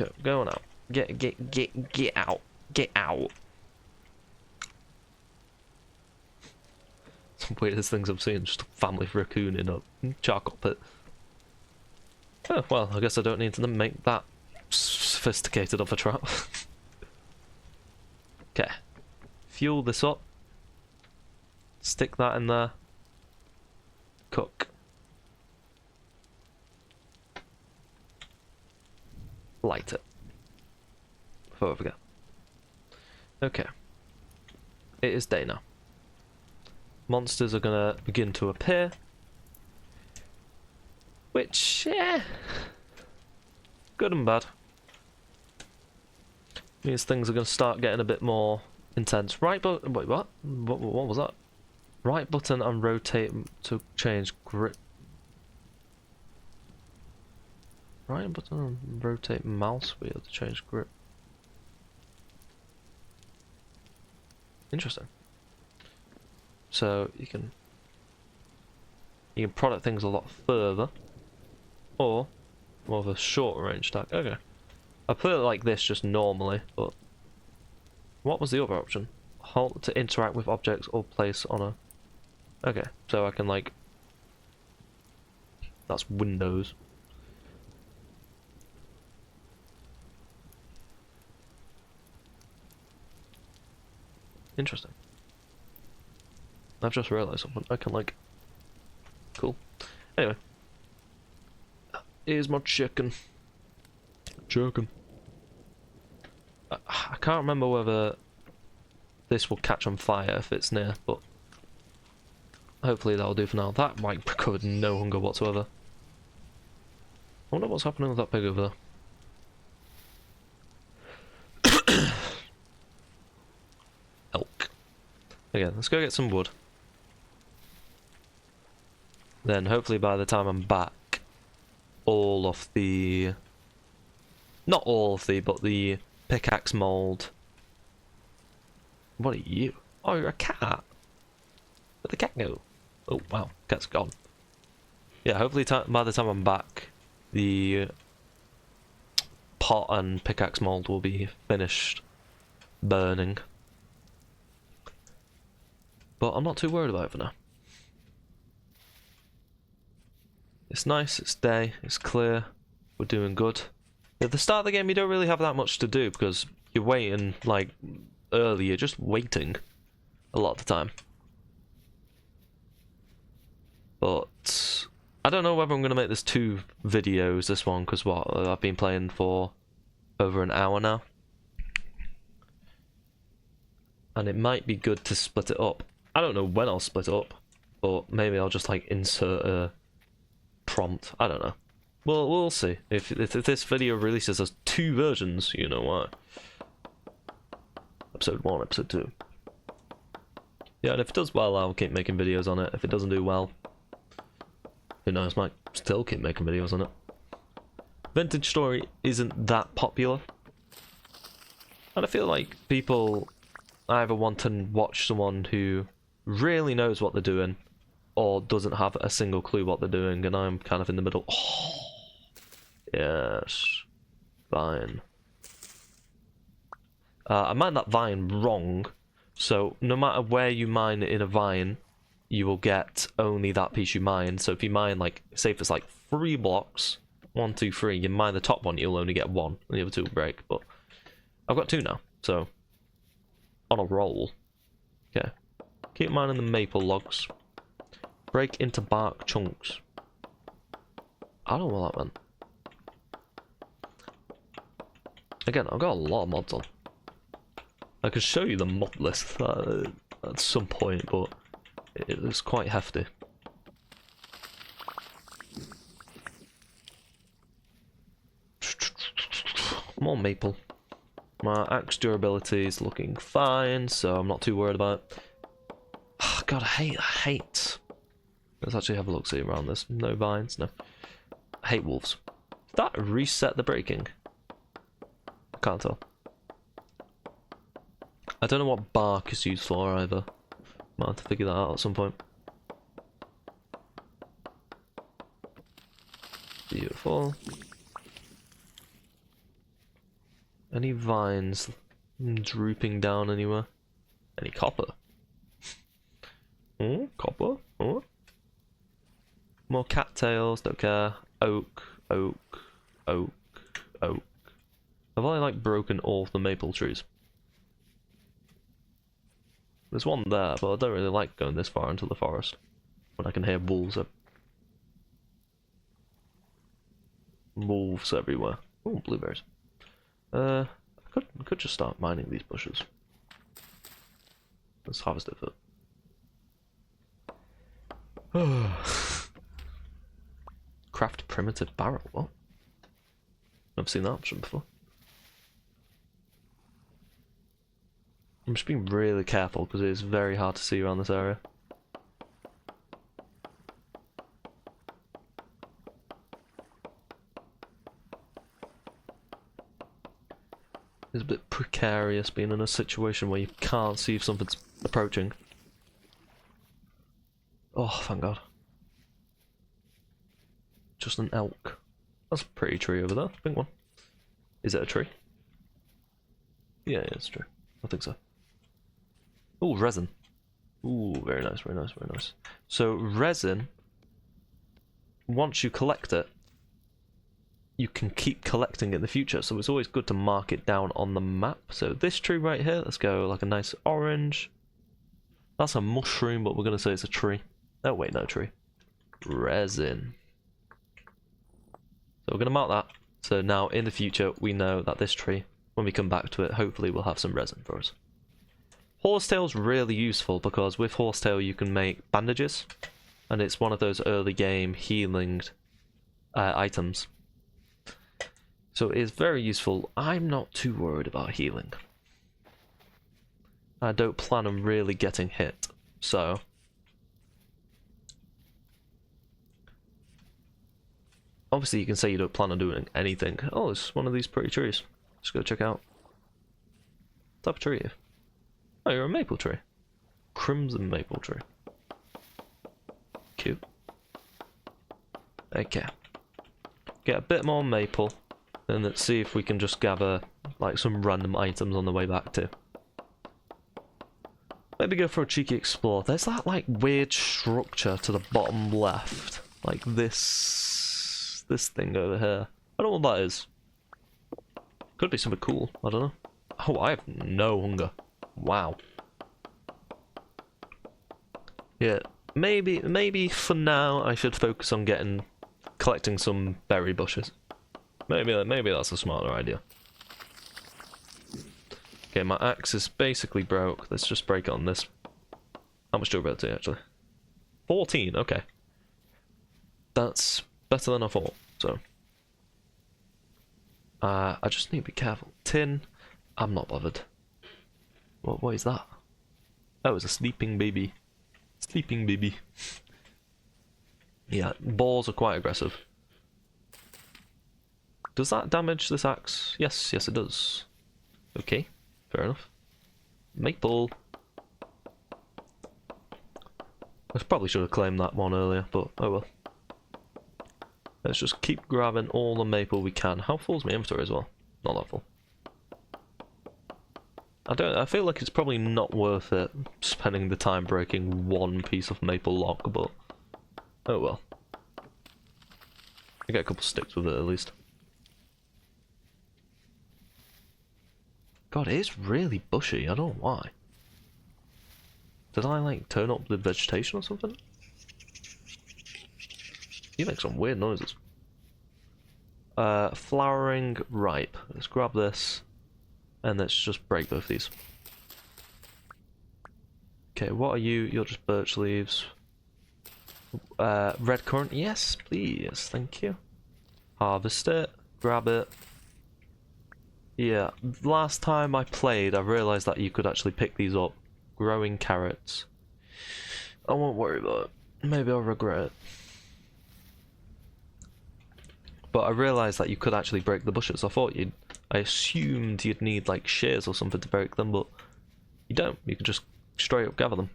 Okay, going out. Get out. Get out. It's the weirdest things I've seen, just a family raccoon in a charcoal pit. Oh, well, I guess I don't need to make that sophisticated of a trap. Okay. Fuel this up. Stick that in there. Cook. Light it. Before I forget. Okay. It is day now. Monsters are gonna begin to appear. Which, yeah, good and bad. Means things are gonna start getting a bit more intense. Right button, wait, what? What was that? Right button and rotate to change grip. Right button and rotate mouse wheel to change grip. Interesting. So you can product things a lot further, or more of a shorter range attack. Okay, I put it like this just normally, but what was the other option? Halt to interact with objects or place on a. Okay, so I can like. That's Windows. Interesting. I've just realised something. I can like. Cool. Anyway. Here's my chicken. Chicken. I can't remember whether this will catch on fire if it's near, but hopefully that'll do for now. That might covered no hunger whatsoever. I wonder what's happening with that pig over there. Elk. Okay, let's go get some wood. Then hopefully by the time I'm back, all of the... Not all of the, but the pickaxe mold. What are you? Oh, you're a cat. Where'd the cat go? Oh, wow, cat's gone. Yeah, hopefully by the time I'm back, the pot and pickaxe mold will be finished burning. But I'm not too worried about it for now. It's nice, it's day, it's clear, we're doing good. At the start of the game you don't really have that much to do because you're waiting, like, early, you're just waiting a lot of the time. But I don't know whether I'm going to make this 2 videos, this one, because what, I've been playing for over an hour now. And it might be good to split it up. I don't know when I'll split it up, but maybe I'll just like insert a prompt. I don't know. Well, we'll see. If this video releases as 2 versions, you know why. Episode 1, episode 2. Yeah, and if it does well, I'll keep making videos on it. If it doesn't do well, who knows, might still keep making videos on it. Vintage Story isn't that popular. And I feel like people either want to watch someone who really knows what they're doing, or doesn't have a single clue what they're doing, and I'm kind of in the middle. Oh, yes. Vine. I mined that vine wrong, so no matter where you mine in a vine, you will get only that piece you mine. So if you mine, like, say if it's like 3 blocks, 1, 2, 3, you mine the top one, you'll only get 1, and the other 2 will break. But I've got 2 now, so on a roll. Okay. Keep mining the maple logs. Break into bark chunks. I don't know what that meant. Again, I've got a lot of mods on. I could show you the mod list at some point, but it's quite hefty. More maple. My axe durability is looking fine, so I'm not too worried about it. Oh, God, I hate. Let's actually have a look, see around this. No vines, no. I hate wolves. Did that reset the breaking? I can't tell. I don't know what bark is used for either. Might have to figure that out at some point. Beautiful. Any vines drooping down anywhere? Any copper? Oh, copper? Oh. More cattails, don't care. Oak, oak, oak, oak. Have I like broken all of the maple trees? There's one there, but I don't really like going this far into the forest when I can hear wolves. Wolves everywhere. Oh, blueberries. I could just start mining these bushes. Let's harvest it first. Craft primitive barrel. What? Never seen that option before. I'm just being really careful because it is very hard to see around this area. It's a bit precarious being in a situation where you can't see if something's approaching. Oh, thank God. Just an elk. That's a pretty tree over there. Big one. Is it a tree? Yeah, it's a tree. I think so. Ooh, resin. Ooh, very nice, very nice, very nice. So, resin, once you collect it, you can keep collecting it in the future, so it's always good to mark it down on the map. So this tree right here, let's go like a nice orange. That's a mushroom, but we're going to say it's a tree. Oh wait, no tree. Resin. So we're going to mark that. So now in the future, we know that this tree, when we come back to it, hopefully will have some resin for us. Horsetail's really useful because with horsetail you can make bandages, and it's one of those early game healing items. So it is very useful. I'm not too worried about healing. I don't plan on really getting hit, so... Obviously you can say you don't plan on doing anything. Oh, it's one of these pretty trees. Let's go check out. What type of tree are you? Oh, you're a maple tree. Crimson maple tree. Cute. Okay. Get a bit more maple. And let's see if we can just gather like some random items on the way back too. Maybe go for a cheeky explore. There's that like weird structure to the bottom left. Like this thing over here. I don't know what that is. Could be something cool. I don't know. Oh, I have no hunger. Wow. Yeah, maybe for now I should focus on collecting some berry bushes. Maybe that's a smarter idea. Okay, my axe is basically broke. Let's just break it on this. How much durability actually? 14. Okay, that's better than I thought. So, I just need to be careful. Tin. I'm not bothered. What is that? Oh, it's a sleeping baby. Sleeping baby. Yeah, balls are quite aggressive. Does that damage this axe? Yes, it does. Okay, fair enough. Maple. I probably should have claimed that one earlier, but oh well. Let's just keep grabbing all the maple we can. How full's my inventory as well? Not that full. I feel like it's probably not worth it spending the time breaking one piece of maple log, but oh well. I get a couple sticks with it at least. God, it is really bushy, I don't know why. Did I like turn up the vegetation or something? You make some weird noises. Flowering ripe. Let's grab this. And let's just break both these. Okay, what are you? You're just birch leaves. Red currant, yes, please, thank you. Harvest it, grab it. Yeah, last time I played, I realised that you could actually pick these up. Growing carrots. I won't worry about it. Maybe I'll regret it. But I realised that you could actually break the bushes. I assumed you'd need like shears or something to break them, but you don't. You can just straight up gather them.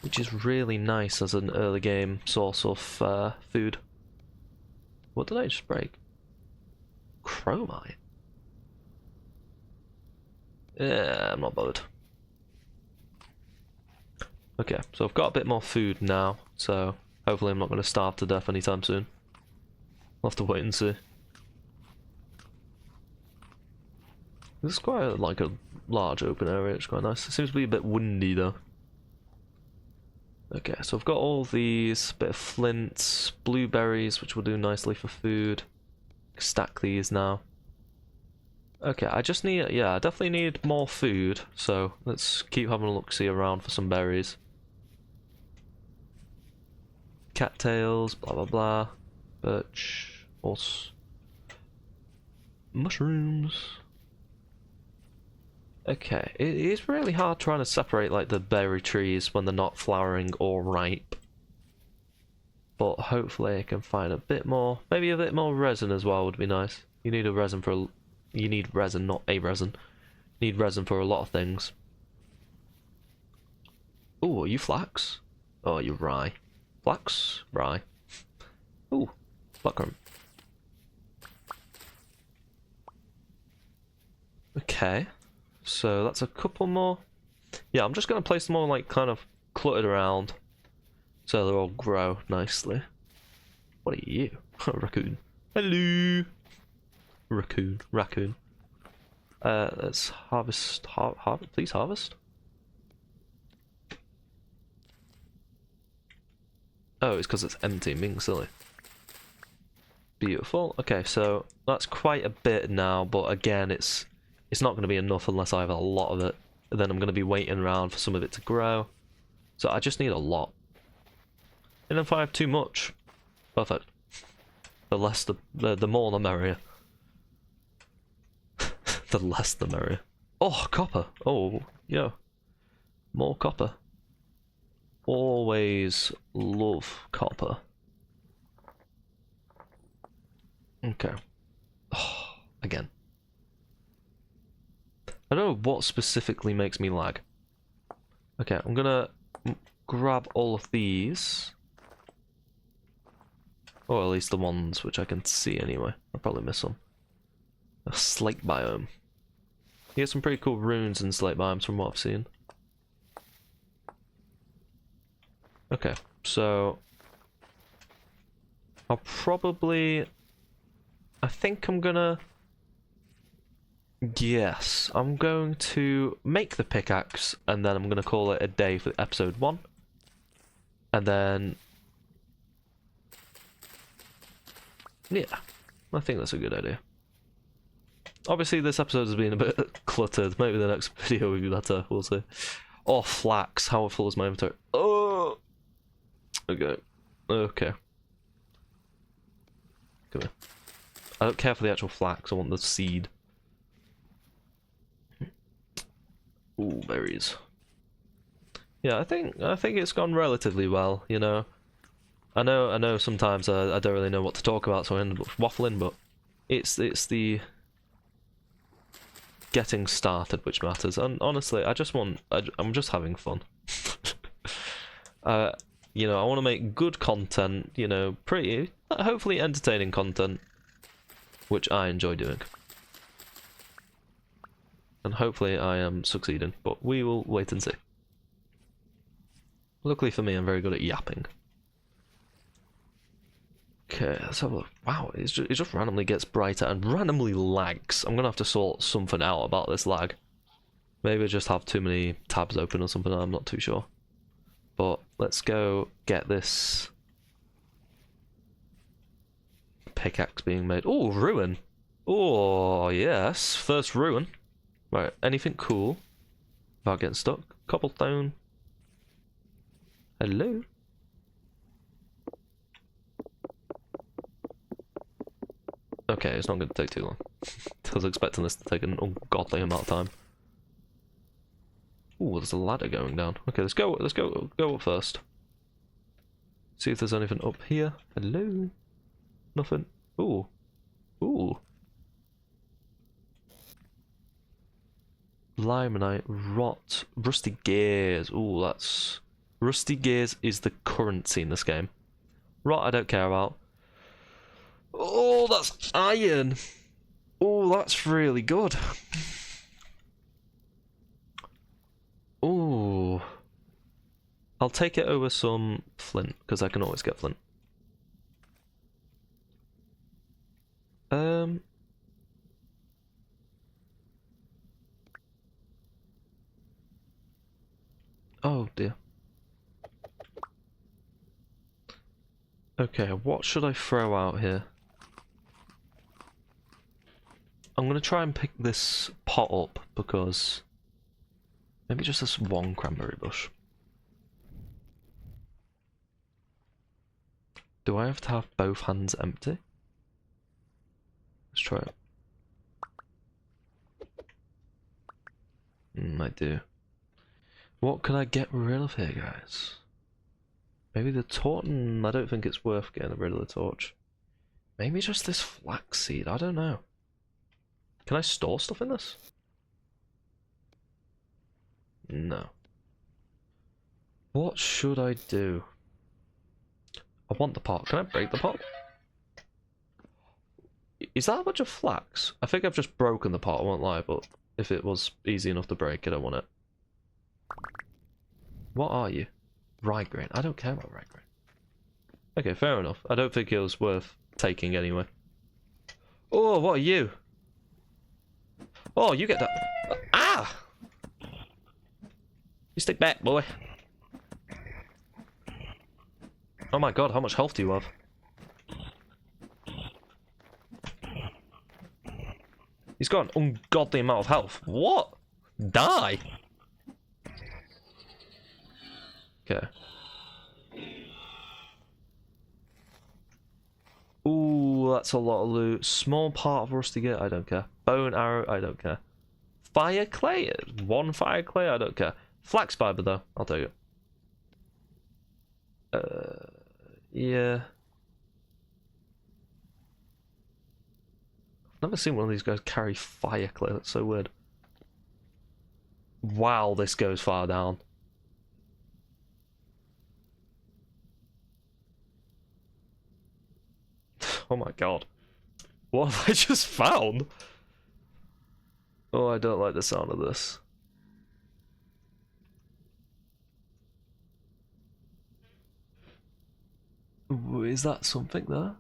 Which is really nice as an early game source of food. What did I just break? Chromite? Yeah, I'm not bothered. Okay, so I've got a bit more food now, so hopefully I'm not going to starve to death anytime soon. I'll have to wait and see. This is quite like a large open area, it's quite nice. It seems to be a bit windy though. Okay, so I've got all these, bit of flint, blueberries, which will do nicely for food. Stack these now. Okay, I just need, yeah, I definitely need more food, so let's keep having a look-see around for some berries. Cattails, blah blah blah. Birch, horse. Mushrooms. Okay, it is really hard trying to separate like the berry trees when they're not flowering or ripe. But hopefully I can find a bit more, maybe a bit more resin as well would be nice. You need a resin for, you need resin, not a resin. You need resin for a lot of things. Ooh, are you flax? Oh, you're rye. Flax? Rye. Ooh, blackcurrant. Okay. So that's a couple more. Yeah, I'm just going to place them all like kind of cluttered around so they all grow nicely. What are you? Raccoon. Hello. Raccoon. Let's harvest. Please harvest. Oh, it's because it's empty. Being silly. Beautiful. Okay, so that's quite a bit now, but again, it's not going to be enough unless I have a lot of it. And then I'm going to be waiting around for some of it to grow. So I just need a lot. And if I have too much, perfect. The less the more the merrier. The less the merrier. Oh, copper. Oh, yeah. More copper. Always love copper. Okay. Oh, again. I don't know what specifically makes me lag. Okay, I'm gonna grab all of these. Or at least the ones which I can see anyway. I'll probably miss some. A slate biome. You get some pretty cool runes in slate biomes from what I've seen. Okay, so I'll probably, I think I'm gonna, yes, I'm going to make the pickaxe and then I'm gonna call it a day for episode 1. And then, yeah, I think that's a good idea. Obviously this episode has been a bit cluttered, maybe the next video will be better, we'll see. Oh, flax, how full is my inventory? Oh! Okay. Okay. Come here. I don't care for the actual flax, I want the seed. Ooh, berries. Yeah, I think it's gone relatively well, you know. I know sometimes I don't really know what to talk about, so I end up waffling, but it's the getting started which matters. And honestly, I'm just having fun. You know, I want to make good content, you know, pretty, hopefully entertaining content, which I enjoy doing. And hopefully I am succeeding, but we will wait and see. Luckily for me, I'm very good at yapping. Okay, let's have a look. Wow, it just randomly gets brighter and randomly lags. I'm gonna have to sort something out about this lag. Maybe I just have too many tabs open or something, I'm not too sure. But let's go get this pickaxe being made. Oh, ruin. Oh, yes. First ruin. Right, anything cool without getting stuck? Cobblestone. Hello? Okay, it's not going to take too long. I was expecting this to take an ungodly amount of time. Ooh, there's a ladder going down. Okay, let's go up first. See if there's anything up here. Hello? Nothing. Ooh. Ooh. Limonite, rot, rusty gears. Ooh, that's... Rusty gears is the currency in this game. Rot I don't care about. Oh, that's iron! Oh, that's really good. Ooh. I'll take it over some flint, because I can always get flint. Oh dear. Okay, what should I throw out here? I'm gonna try and pick this pot up because maybe just this one cranberry bush. Do I have to have both hands empty? Let's try it. I do. What can I get rid of here, guys? Maybe the torch? I don't think it's worth getting rid of the torch. Maybe just this flaxseed, I don't know. Can I store stuff in this? No. What should I do? I want the pot. Can I break the pot? Is that a bunch of flax? I think I've just broken the pot, I won't lie, but if it was easy enough to break it, I want it. What are you? Rye grain. I don't care about rye grain. Okay, fair enough. I don't think it was worth taking anyway. Oh, what are you? Oh, you get that. Ah! You stick back, boy. Oh my god, how much health do you have? He's got an ungodly amount of health. What? Die? Okay. Ooh, that's a lot of loot. Small part of rusty gear, I don't care. Bone arrow, I don't care. Fire clay? One fire clay, I don't care. Flax fiber though, I'll take it. Yeah. I've never seen one of these guys carry fire clay, that's so weird. Wow, this goes far down. Oh my god. What have I just found? Oh, I don't like the sound of this. Ooh, is that something there?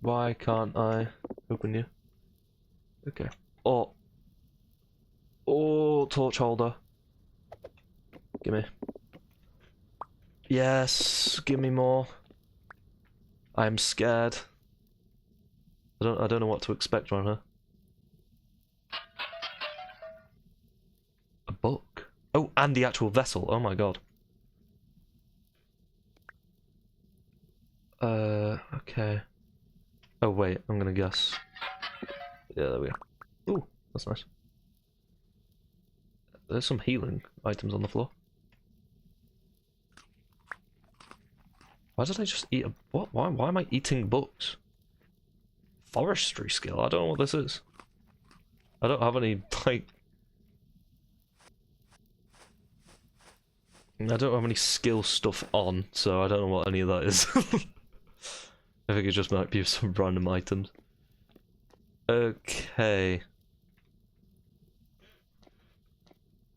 Why can't I open you? Okay. Oh. Oh, torch holder. Gimme. Yes, give me more. I'm scared. I don't know what to expect from her. A book. Oh, and the actual vessel. Oh my god. Okay. Oh wait, I'm gonna guess. Yeah, there we go. Ooh, that's nice. There's some healing items on the floor. Why did I just eat a... What? Why am I eating books? Forestry skill? I don't know what this is. I don't have any, like... I don't have any skill stuff on, so I don't know what any of that is. I think it just might be some random items. Okay.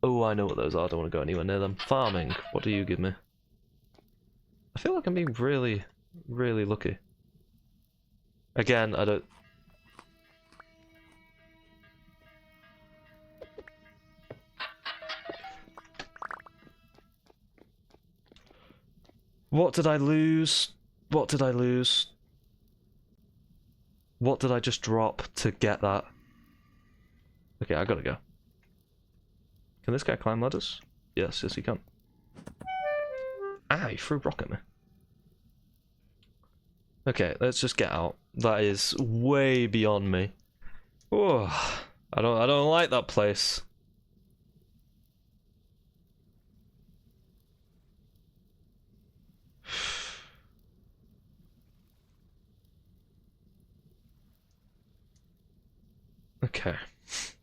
Oh, I know what those are. I don't want to go anywhere near them. Farming. What do you give me? I feel like I'm being really, really lucky. Again, I don't... What did I lose? What did I lose? What did I just drop to get that? Okay, I gotta go. Can this guy climb ladders? Yes, yes he can. Ah, he threw a rock at me. Okay, let's just get out. That is way beyond me. Oh, I don't like that place. Okay,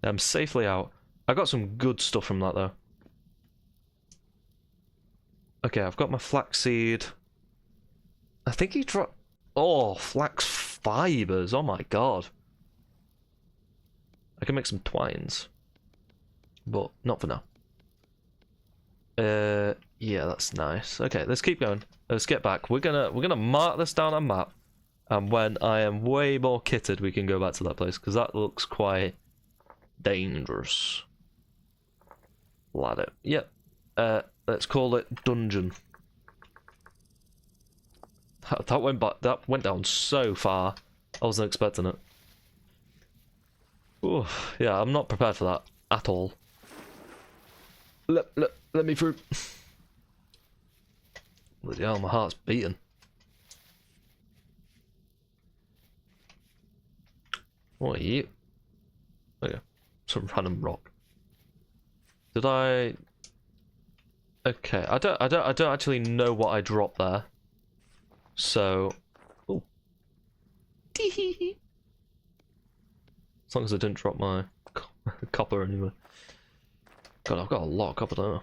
I'm safely out. I got some good stuff from that though. Okay, I've got my flaxseed. I think he dropped... Oh, flax fibers. Oh my god. I can make some twines. But not for now. Yeah, that's nice. Okay, let's keep going. Let's get back. We're gonna mark this down on map. And when I am way more kitted, we can go back to that place. Because that looks quite dangerous. Ladder. Yep. Let's call it dungeon. That went down so far. I wasn't expecting it. Ooh, yeah, I'm not prepared for that at all. Let me through. Bloody hell, my heart's beating. What are you? Okay, some random rock. Did I? Okay, I don't actually know what I dropped there. So, oh, as long as I didn't drop my copper anyway. God, I've got a lot of copper, don't I?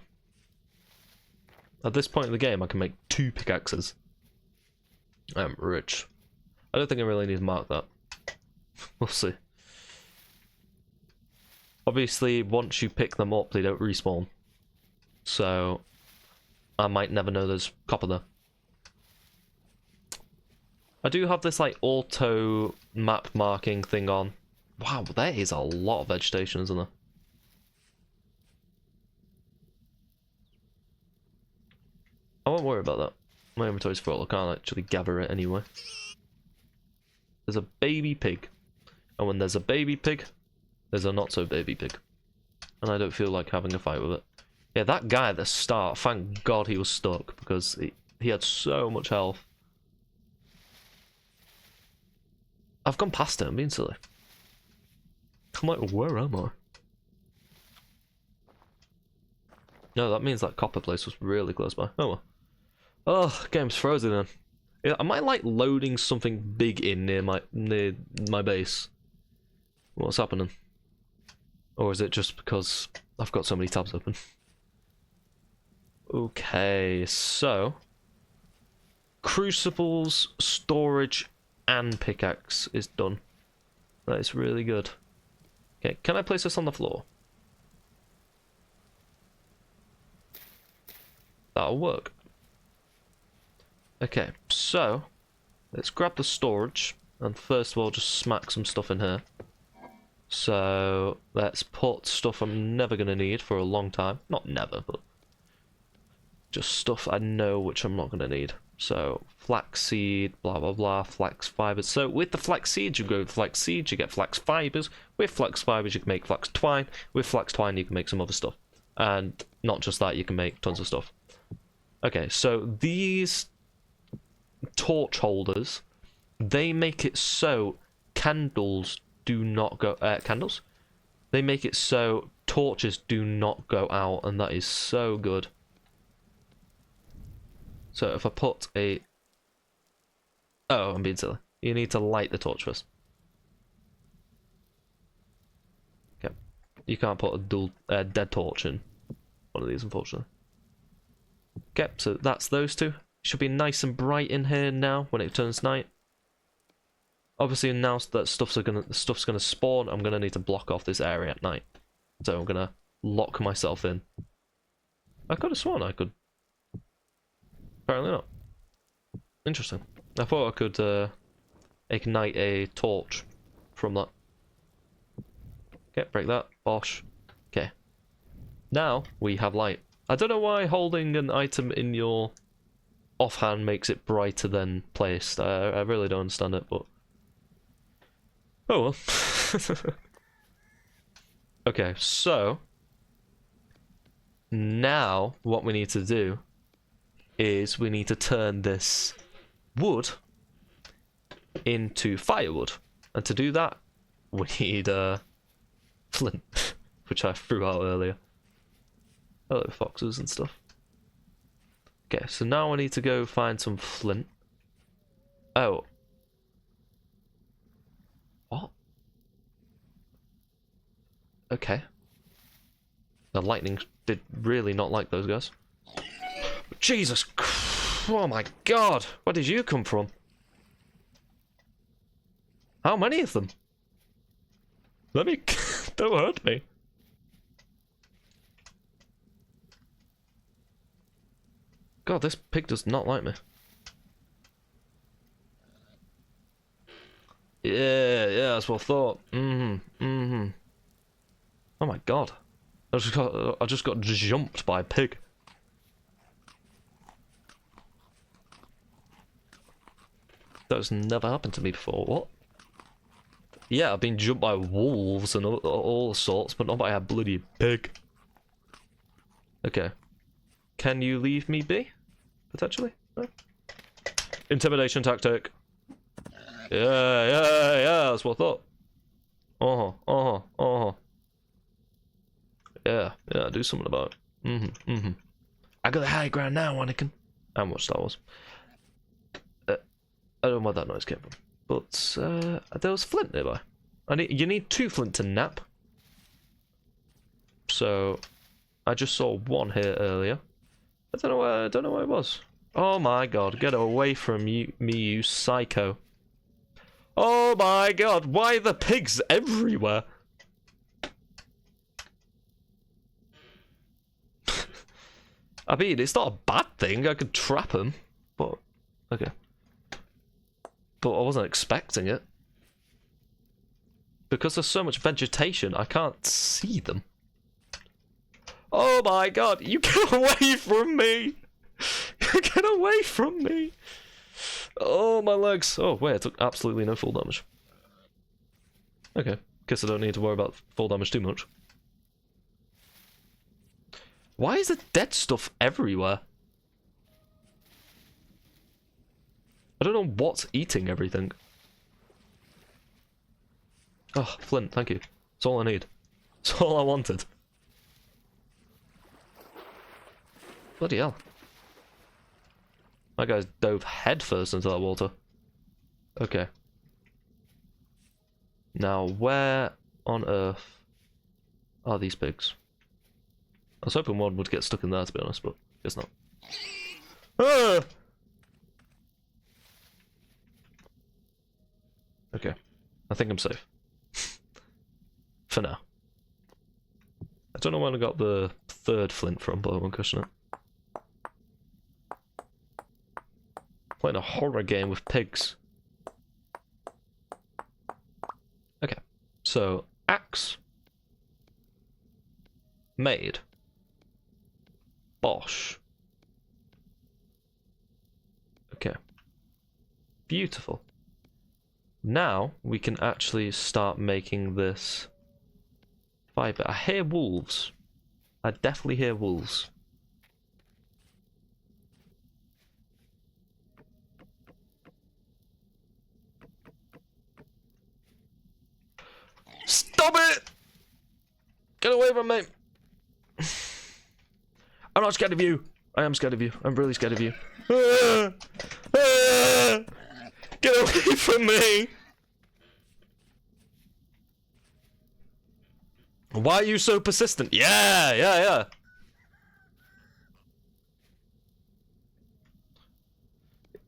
At this point in the game, I can make 2 pickaxes. I'm rich. I don't think I really need to mark that. We'll see. Obviously, once you pick them up, they don't respawn. So, I might never know there's copper there. I do have this, like, auto map marking thing on. Wow, there is a lot of vegetation, isn't there? I won't worry about that. My inventory's full, I can't actually gather it anyway. There's a baby pig. And when there's a baby pig, there's a not-so-baby pig. And I don't feel like having a fight with it. Yeah, that guy at the start, thank God he was stuck, because he had so much health. I've gone past it, I'm being silly. I'm like, where am I? No, that means that copper place was really close by. Oh well. Oh, game's frozen then. Yeah, am I like loading something big in near my base? What's happening? Or is it just because I've got so many tabs open? Okay, so crucibles, storage, and pickaxe is done. That is really good. Okay, can I place this on the floor? That'll work. Okay, so let's grab the storage and first of all just smack some stuff in here. So let's put stuff I'm never going to need for a long time. Not never, but just stuff I know which I'm not going to need. So flaxseed, blah blah blah, flax fibers. So with the flax seeds you go with flax seeds, you get flax fibers. With flax fibers you can make flax twine. With flax twine you can make some other stuff. And not just that, you can make tons of stuff. Okay, so these torch holders, they make it so candles do not go candles. They make it so torches do not go out, and that is so good. So if I put a... Oh, I'm being silly. You need to light the torch first. Okay. You can't put a dual dead torch in one of these, unfortunately. Okay, so that's those two. Should be nice and bright in here now when it turns night. Obviously, now that stuff's gonna spawn, I'm gonna need to block off this area at night. So I'm gonna lock myself in. I could have sworn I could. Apparently not. Interesting. I thought I could ignite a torch from that. Okay, break that. Bosh. Okay. Now we have light. I don't know why holding an item in your offhand makes it brighter than placed. I really don't understand it, but... Oh well. Okay, so... Now, what we need to do is we need to turn this wood into firewood. And to do that, we need flint, which I threw out earlier. Hello, foxes and stuff. Okay, so now I need to go find some flint. Oh. What? Okay. The lightning did really not like those guys. Jesus. Oh my god. Where did you come from? How many of them? Let me... Don't hurt me. God, this pig does not like me. Yeah, that's what I thought. Oh my god. I just got jumped by a pig. That's never happened to me before. What? Yeah, I've been jumped by wolves and all sorts, but not by a bloody pig. Okay. Can you leave me be? Potentially? No? Intimidation tactic. Yeah, that's what I thought. Yeah, do something about it. I got the high ground now, Anakin. How much that was. I don't know where that noise came from. But, there was flint nearby. You need 2 flint to nap. So, I just saw 1 here earlier. I don't know where it was. Oh my god, get away from me, you psycho. Oh my god, why are the pigs everywhere? I mean, it's not a bad thing, I could trap them, but, okay. But I wasn't expecting it. Because there's so much vegetation, I can't see them. Oh my god, you get away from me! You get away from me! Oh, my legs. Oh, wait, I took absolutely no full damage. Okay, guess I don't need to worry about full damage too much. Why is there dead stuff everywhere? I don't know what's eating everything. Oh, flint, thank you. That's all I need. That's all I wanted. Bloody hell. That guy's dove headfirst into that water. Okay. Now, where on earth are these pigs? I was hoping one would get stuck in there, to be honest, but guess not. Ah! Okay. I think I'm safe. For now. I don't know when I got the 3rd flint from, but I won't question it. Playing a horror game with pigs. Okay, so axe made. Bosh. Okay, beautiful. Now we can actually start making this fiber. I hear wolves. I definitely hear wolves. Stop it! Get away from me! I'm not scared of you. I am scared of you. I'm really scared of you. Get away from me! Why are you so persistent? Yeah.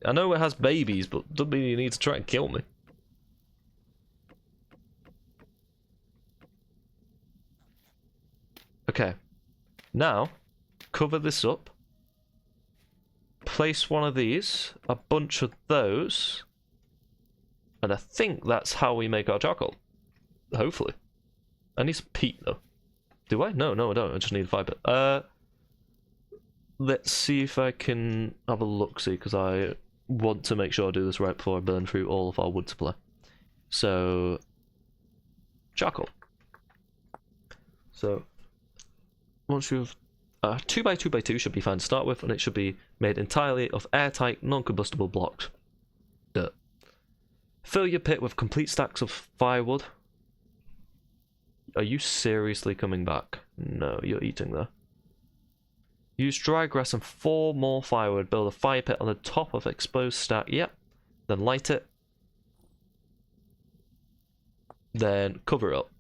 I know it has babies, but doesn't mean you need to try and kill me. Okay. Now, cover this up. Place one of these, a bunch of those, and I think that's how we make our charcoal. Hopefully. I need some peat though. Do I? No, I don't. I just need fiber. Let's see if I can have a look-see, because I want to make sure I do this right before I burn through all of our wood supply. So, charcoal. So, once you've 2x2x2 should be fine to start with, and it should be made entirely of airtight, non-combustible blocks. Dirt. Fill your pit with complete stacks of firewood. Are you seriously coming back? No, you're eating there. Use dry grass and 4 more firewood. Build a fire pit on the top of exposed stack. Yep. Then light it. Then cover it up.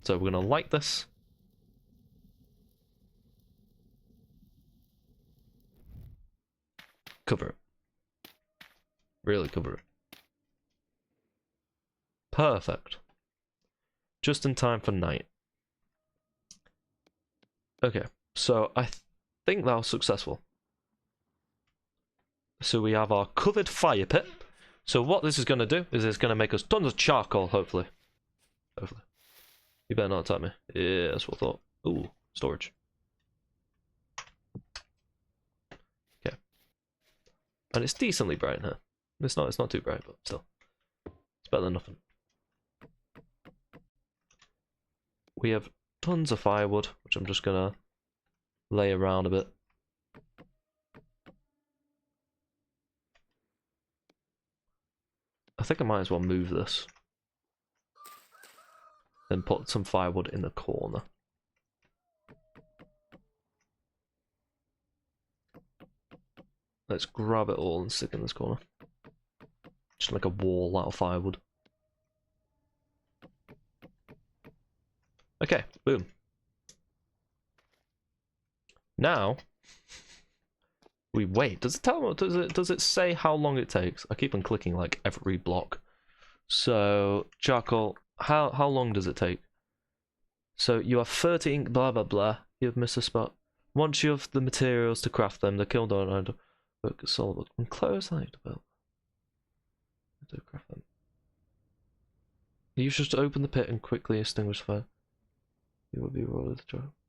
So we're going to light this. cover it. Really cover it. Perfect. Just in time for night. Okay, so I think that was successful. So we have our covered fire pit. So what this is going to do is it's going to make us tons of charcoal, hopefully. Hopefully. You better not attack me. Yeah, that's what I thought. Ooh, storage. Okay. And it's decently bright in here. It's not too bright, but still. It's better than nothing. We have tons of firewood, which I'm just gonna lay around a bit. I think I might as well move this. Then put some firewood in the corner. Let's grab it all and stick in this corner. Just like a wall out of firewood. Okay, boom. Now we wait. Does it tell? Does it say how long it takes? I keep on clicking like every block. So charcoal. How long does it take? So you have 13. Blah blah blah. You have missed a spot. Once you have the materials to craft them, the kiln don't work solid and close that develop. To craft them. You should open the pit and quickly extinguish fire. You will be rolled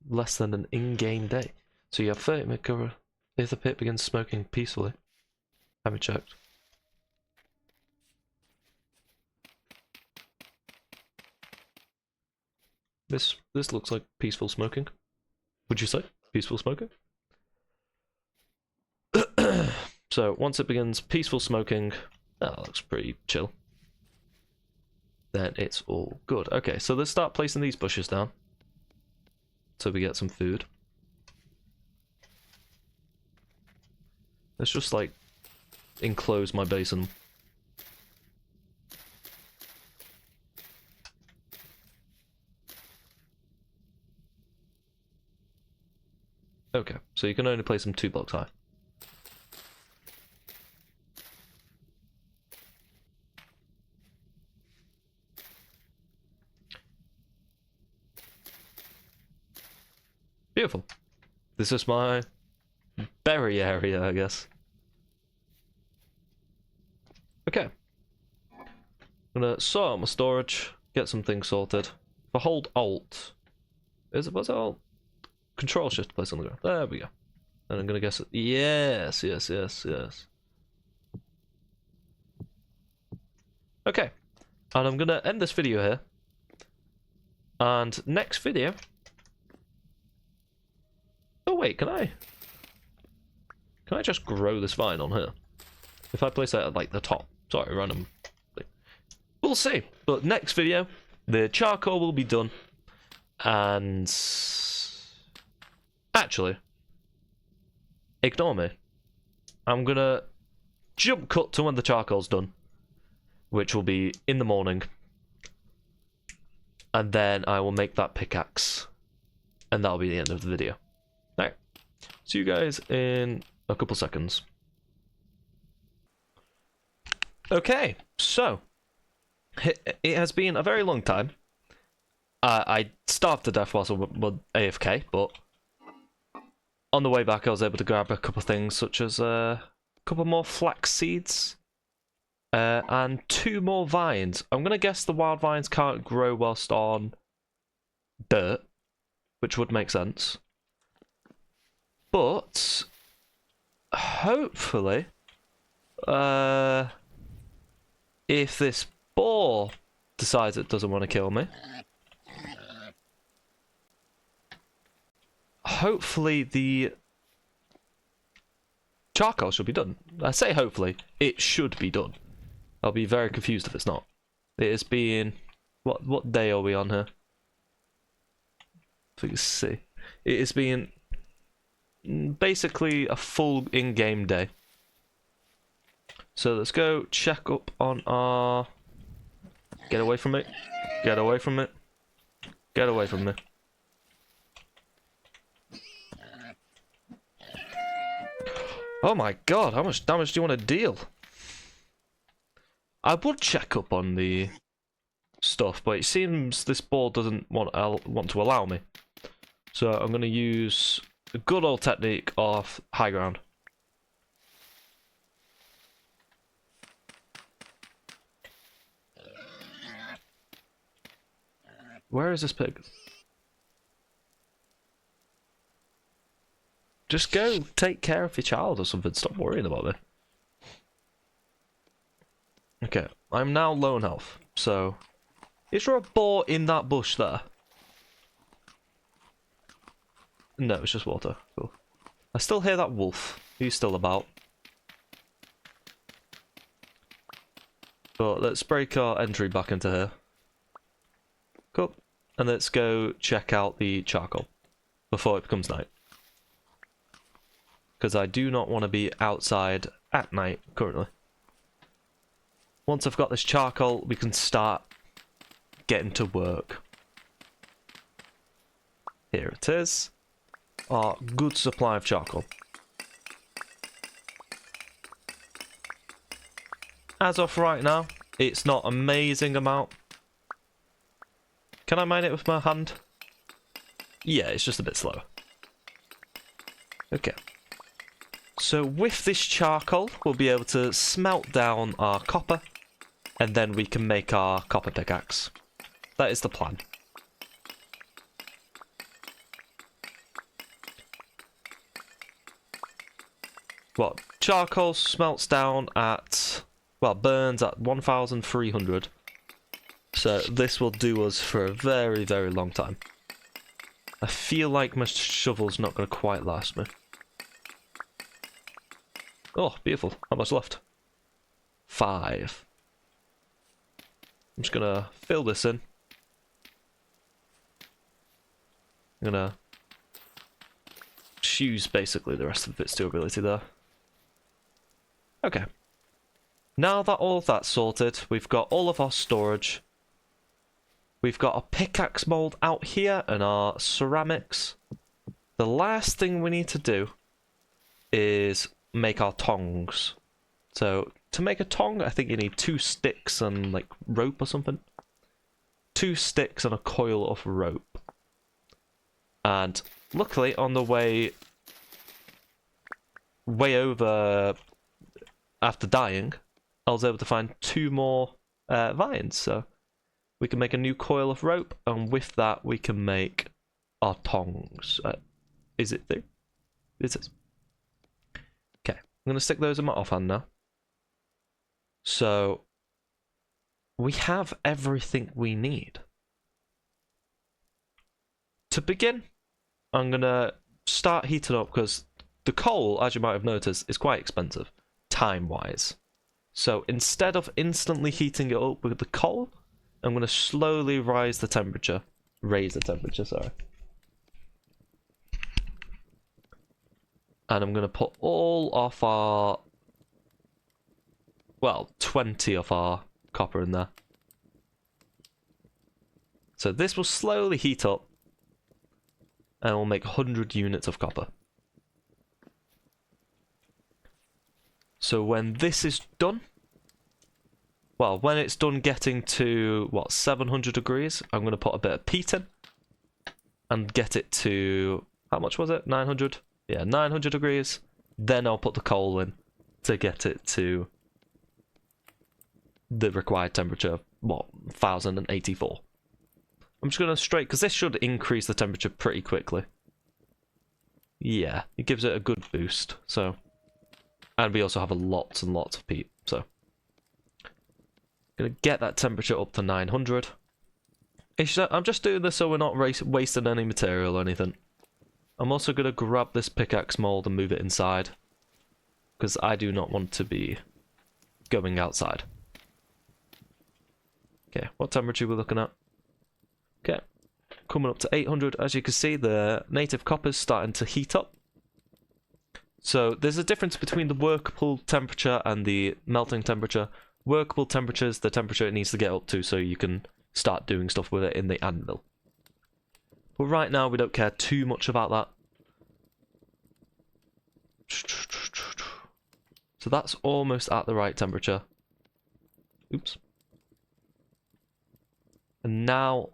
less than an in-game day. So you have 30 minute cover if the pit begins smoking peacefully. Have me checked. This looks like peaceful smoking. Would you say? Peaceful smoking? So once it begins peaceful smoking, that looks pretty chill. Then it's all good. Okay, so let's start placing these bushes down. So we get some food. Let's just like enclose my basin. Okay, so you can only place them 2 blocks high. Beautiful. This is my berry area, I guess. Okay. I'm gonna sort out my storage, get some things sorted. If I hold Alt, what's it Alt? Control Shift to place on the ground. There we go. And I'm gonna guess it. Yes. Okay. And I'm gonna end this video here. And next video. Oh wait, can I just grow this vine on here? If I place that at like the top. Sorry, random thing. We'll see. But next video, the charcoal will be done. And actually, ignore me. I'm gonna jump cut to when the charcoal's done, which will be in the morning. And then I will make that pickaxe. And that'll be the end of the video. Alright. See you guys in a couple seconds. Okay, so it has been a very long time. I starved to death whilst I was AFK, but on the way back I was able to grab a couple of things, such as a couple more flax seeds and 2 more vines. I'm gonna guess the wild vines can't grow whilst on dirt, which would make sense. But hopefully, if this boar decides it doesn't want to kill me, hopefully the charcoal should be done. I say hopefully, it should be done. I'll be very confused if it's not. It has been... What day are we on here? Please see. It has been basically a full in-game day. So let's go check up on our... Get away from it. Get away from it. Get away from me. Oh my god, how much damage do you want to deal? I would check up on the stuff, but it seems this board doesn't want to allow me. So I'm going to use the good old technique of high ground. Where is this pig? Just go take care of your child or something. Stop worrying about me. Okay, I'm now low on health. So, is there a boar in that bush there? No, it's just water. Cool. I still hear that wolf. He's still about. But let's break our entry back into here. Cool. And let's go check out the charcoal before it becomes night. Because I do not want to be outside at night currently. Once I've got this charcoal, we can start getting to work. Here it is. Our good supply of charcoal. As of right now, it's not an amazing amount. Can I mine it with my hand? Yeah, it's just a bit slower. Okay. So with this charcoal, we'll be able to smelt down our copper, and then we can make our copper pickaxe. That is the plan. Well, charcoal smelts down at, well, burns at 1,300. So this will do us for a very, very long time. I feel like my shovel's not going to quite last me. Oh, beautiful. How much left? 5. I'm just going to fill this in. I'm going to choose basically the rest of its durability there. Okay. Now that all of that's sorted, we've got all of our storage. We've got a pickaxe mold out here and our ceramics. The last thing we need to do is make our tongs. So to make a tong, I think you need 2 sticks and like rope or something. 2 sticks and a coil of rope. And luckily on the way over after dying, I was able to find 2 more vines. So we can make a new coil of rope, and with that we can make our tongs. Is it there? It is. Okay, I'm going to stick those in my offhand now. So we have everything we need. To begin, I'm going to start heating up, because the coal, as you might have noticed, is quite expensive, time-wise. So instead of instantly heating it up with the coal, I'm going to slowly raise the temperature, sorry. And I'm going to put all of our, well, 20 of our copper in there. So this will slowly heat up, and we'll make 100 units of copper. So when this is done, well, when it's done getting to, what, 700 degrees, I'm going to put a bit of peat in and get it to, how much was it? 900? Yeah, 900 degrees. Then I'll put the coal in to get it to the required temperature, what, 1084. I'm just going to straight, because this should increase the temperature pretty quickly. Yeah, it gives it a good boost, so. And we also have lots and lots of peat, so. Gonna get that temperature up to 900. I'm just doing this so we're not wasting any material or anything. I'm also gonna grab this pickaxe mold and move it inside, because I do not want to be going outside. Okay, what temperature are we looking at? Okay, coming up to 800. As you can see, the native copper's starting to heat up. So there's a difference between the workable temperature and the melting temperature. Workable temperature is the temperature it needs to get up to so you can start doing stuff with it in the anvil. But right now we don't care too much about that. So that's almost at the right temperature. Oops. And now,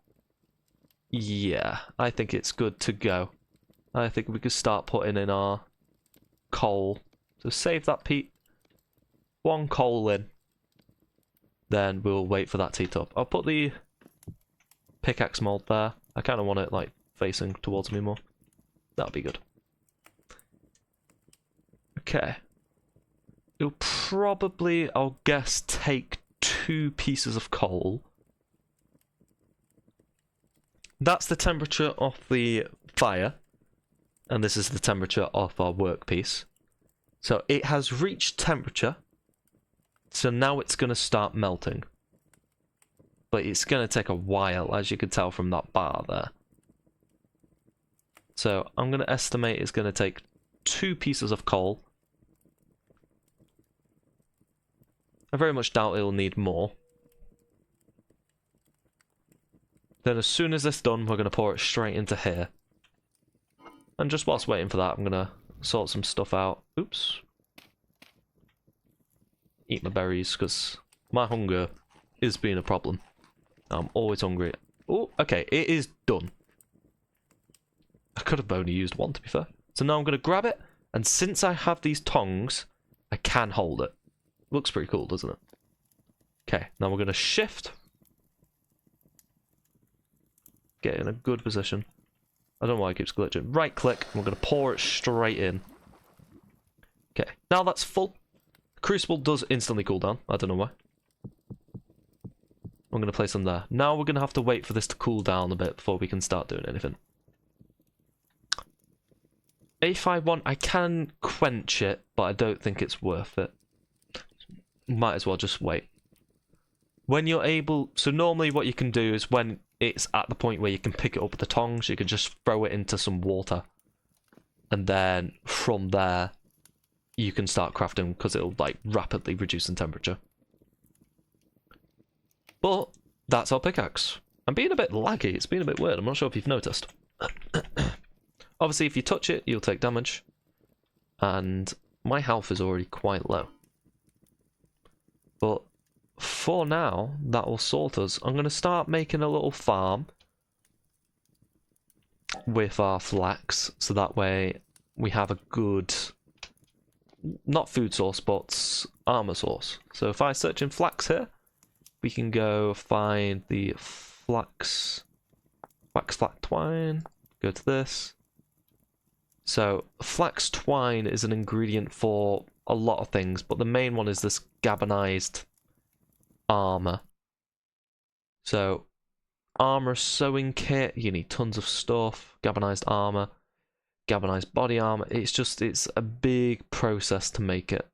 yeah, I think it's good to go. I think we could start putting in our coal. So save that peat. 1 coal in. Then we'll wait for that to heat up. I'll put the pickaxe mold there. I kind of want it like facing towards me more. That'll be good. Okay. It'll probably, I'll guess, take 2 pieces of coal. That's the temperature of the fire. And this is the temperature of our workpiece. So it has reached temperature. So now it's going to start melting. But it's going to take a while, as you can tell from that bar there. So I'm going to estimate it's going to take 2 pieces of coal. I very much doubt it'll need more. Then as soon as it's done, we're going to pour it straight into here. And just whilst waiting for that, I'm going to sort some stuff out. Oops. Eat my berries, because my hunger is being a problem. I'm always hungry. Oh, okay, it is done. I could have only used 1, to be fair. So now I'm going to grab it, and since I have these tongs, I can hold it. Looks pretty cool, doesn't it? Okay, now we're going to shift. Get in a good position. I don't know why it keeps glitching. Right click, and we're going to pour it straight in. Okay, now that's full. Crucible does instantly cool down. I don't know why. I'm going to place them there. Now we're going to have to wait for this to cool down a bit before we can start doing anything. A51, I can quench it, but I don't think it's worth it. Might as well just wait. When you're able... So normally what you can do is when it's at the point where you can pick it up with the tongs, you can just throw it into some water. And then from there, you can start crafting because it'll like rapidly reduce in temperature. But that's our pickaxe. I'm being a bit laggy. It's been a bit weird. I'm not sure if you've noticed. Obviously, if you touch it, you'll take damage. And my health is already quite low. But for now, that will sort us. I'm going to start making a little farm with our flax. So that way we have a good, not food source, but armor source. So if I search in flax here, we can go find the flax twine, go to this. So flax twine is an ingredient for a lot of things, but the main one is this galvanized armor. So armor sewing kit, you need tons of stuff, galvanized armor, galvanized body armor. It's a big process to make it.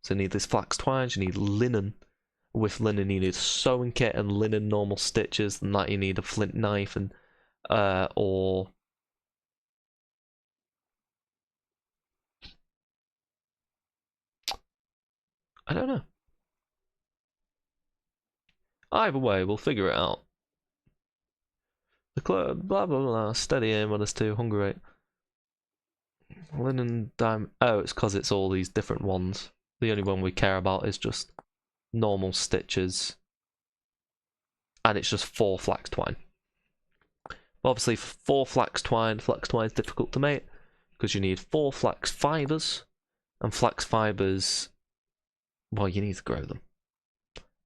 So you need this flax twine, you need linen. With linen you need a sewing kit and linen normal stitches, and that you need a flint knife and or I don't know. Either way, we'll figure it out. The club, blah blah blah, steady aim on us too, hunger rate. Linen diamond. Oh, it's because it's all these different ones. The only one we care about is just normal stitches, and it's just 4 flax twine. Obviously, for 4 flax twine is difficult to make because you need 4 flax fibers, and flax fibers, well, you need to grow them.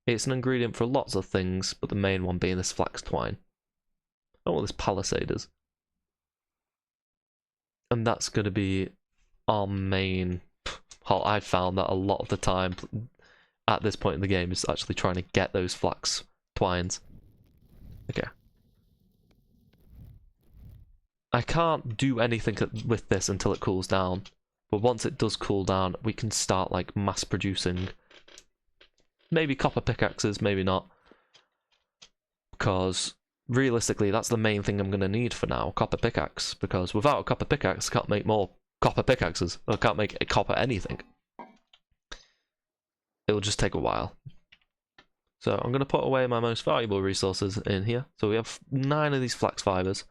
It's an ingredient for lots of things, but the main one being this flax twine. I don't know what this palisade is. And that's going to be our main... I found that a lot of the time at this point in the game is actually trying to get those flax twines. Okay. I can't do anything with this until it cools down. But once it does cool down, we can start like mass producing. Maybe copper pickaxes, maybe not. Because realistically, that's the main thing I'm going to need for now, copper pickaxe. Because without a copper pickaxe, I can't make more copper pickaxes. I can't make a copper anything. It'll just take a while. So I'm going to put away my most valuable resources in here. So we have 9 of these flax fibers.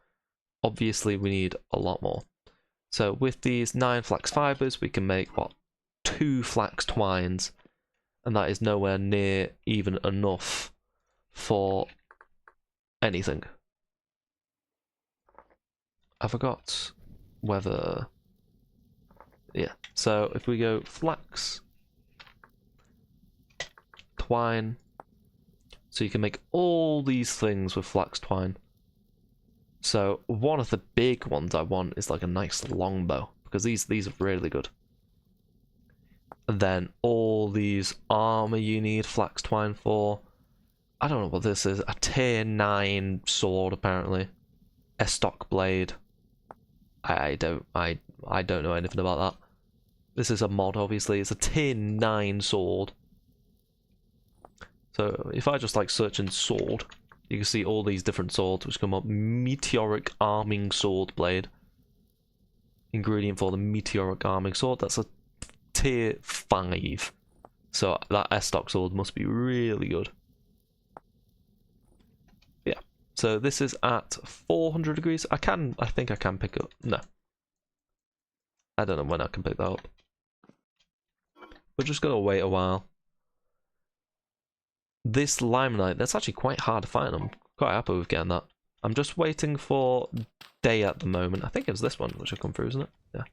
Obviously, we need a lot more. So with these 9 flax fibers, we can make, what, 2 flax twines, and that is nowhere near even enough for anything. I forgot whether... Yeah, so if we go flax, twine, so you can make all these things with flax twine. So one of the big ones I want is like a nice longbow, because these are really good. And then all these armor you need flax twine for. I don't know what this is. A tier 9 sword apparently. Estoc blade. I don't know anything about that. This is a mod, obviously. It's a tier 9 sword. So if I just like search in sword, you can see all these different swords which come up. Meteoric arming sword blade. Ingredient for the meteoric arming sword. That's a tier 5. So that Estoc sword must be really good. Yeah. So this is at 400 degrees. I think I can pick up. No. I don't know when I can pick that up. We're just gonna wait a while. This limonite, that's actually quite hard to find. I'm quite happy with getting that. I'm just waiting for day at the moment. I think it was this one which will come through, isn't it? Yeah.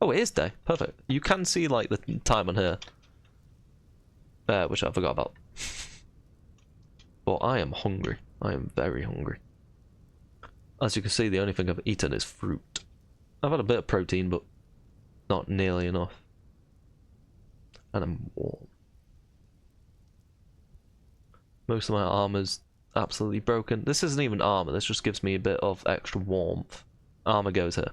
Oh, it is day. Perfect. You can see like the time on here. Which I forgot about. But I am hungry. I am very hungry. As you can see, the only thing I've eaten is fruit. I've had a bit of protein, but not nearly enough. And I'm warm. Most of my armor's absolutely broken. This isn't even armor, this just gives me a bit of extra warmth. Armor goes here.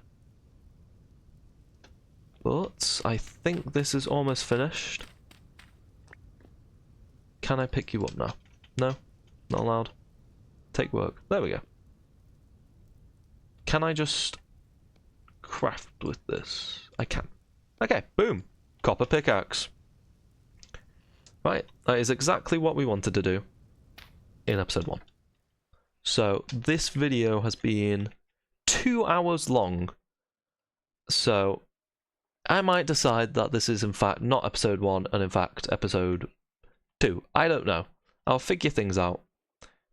But I think this is almost finished. Can I pick you up now? No? Not allowed? Take work. There we go. Can I just craft with this? I can. Okay, boom. Copper pickaxe. Right, that is exactly what we wanted to do in episode 1. So this video has been 2 hours long. So I might decide that this is in fact not episode 1 and in fact episode 2. I don't know. I'll figure things out.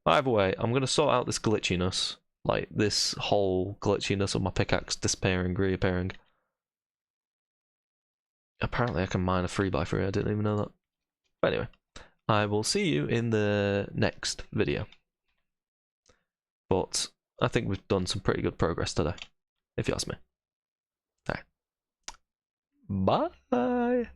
Either way, I'm going to sort out this glitchiness. Like this whole glitchiness of my pickaxe disappearing, reappearing. Apparently I can mine a 3x3, I didn't even know that. But anyway, I will see you in the next video. But I think we've done some pretty good progress today, if you ask me. Okay. Bye!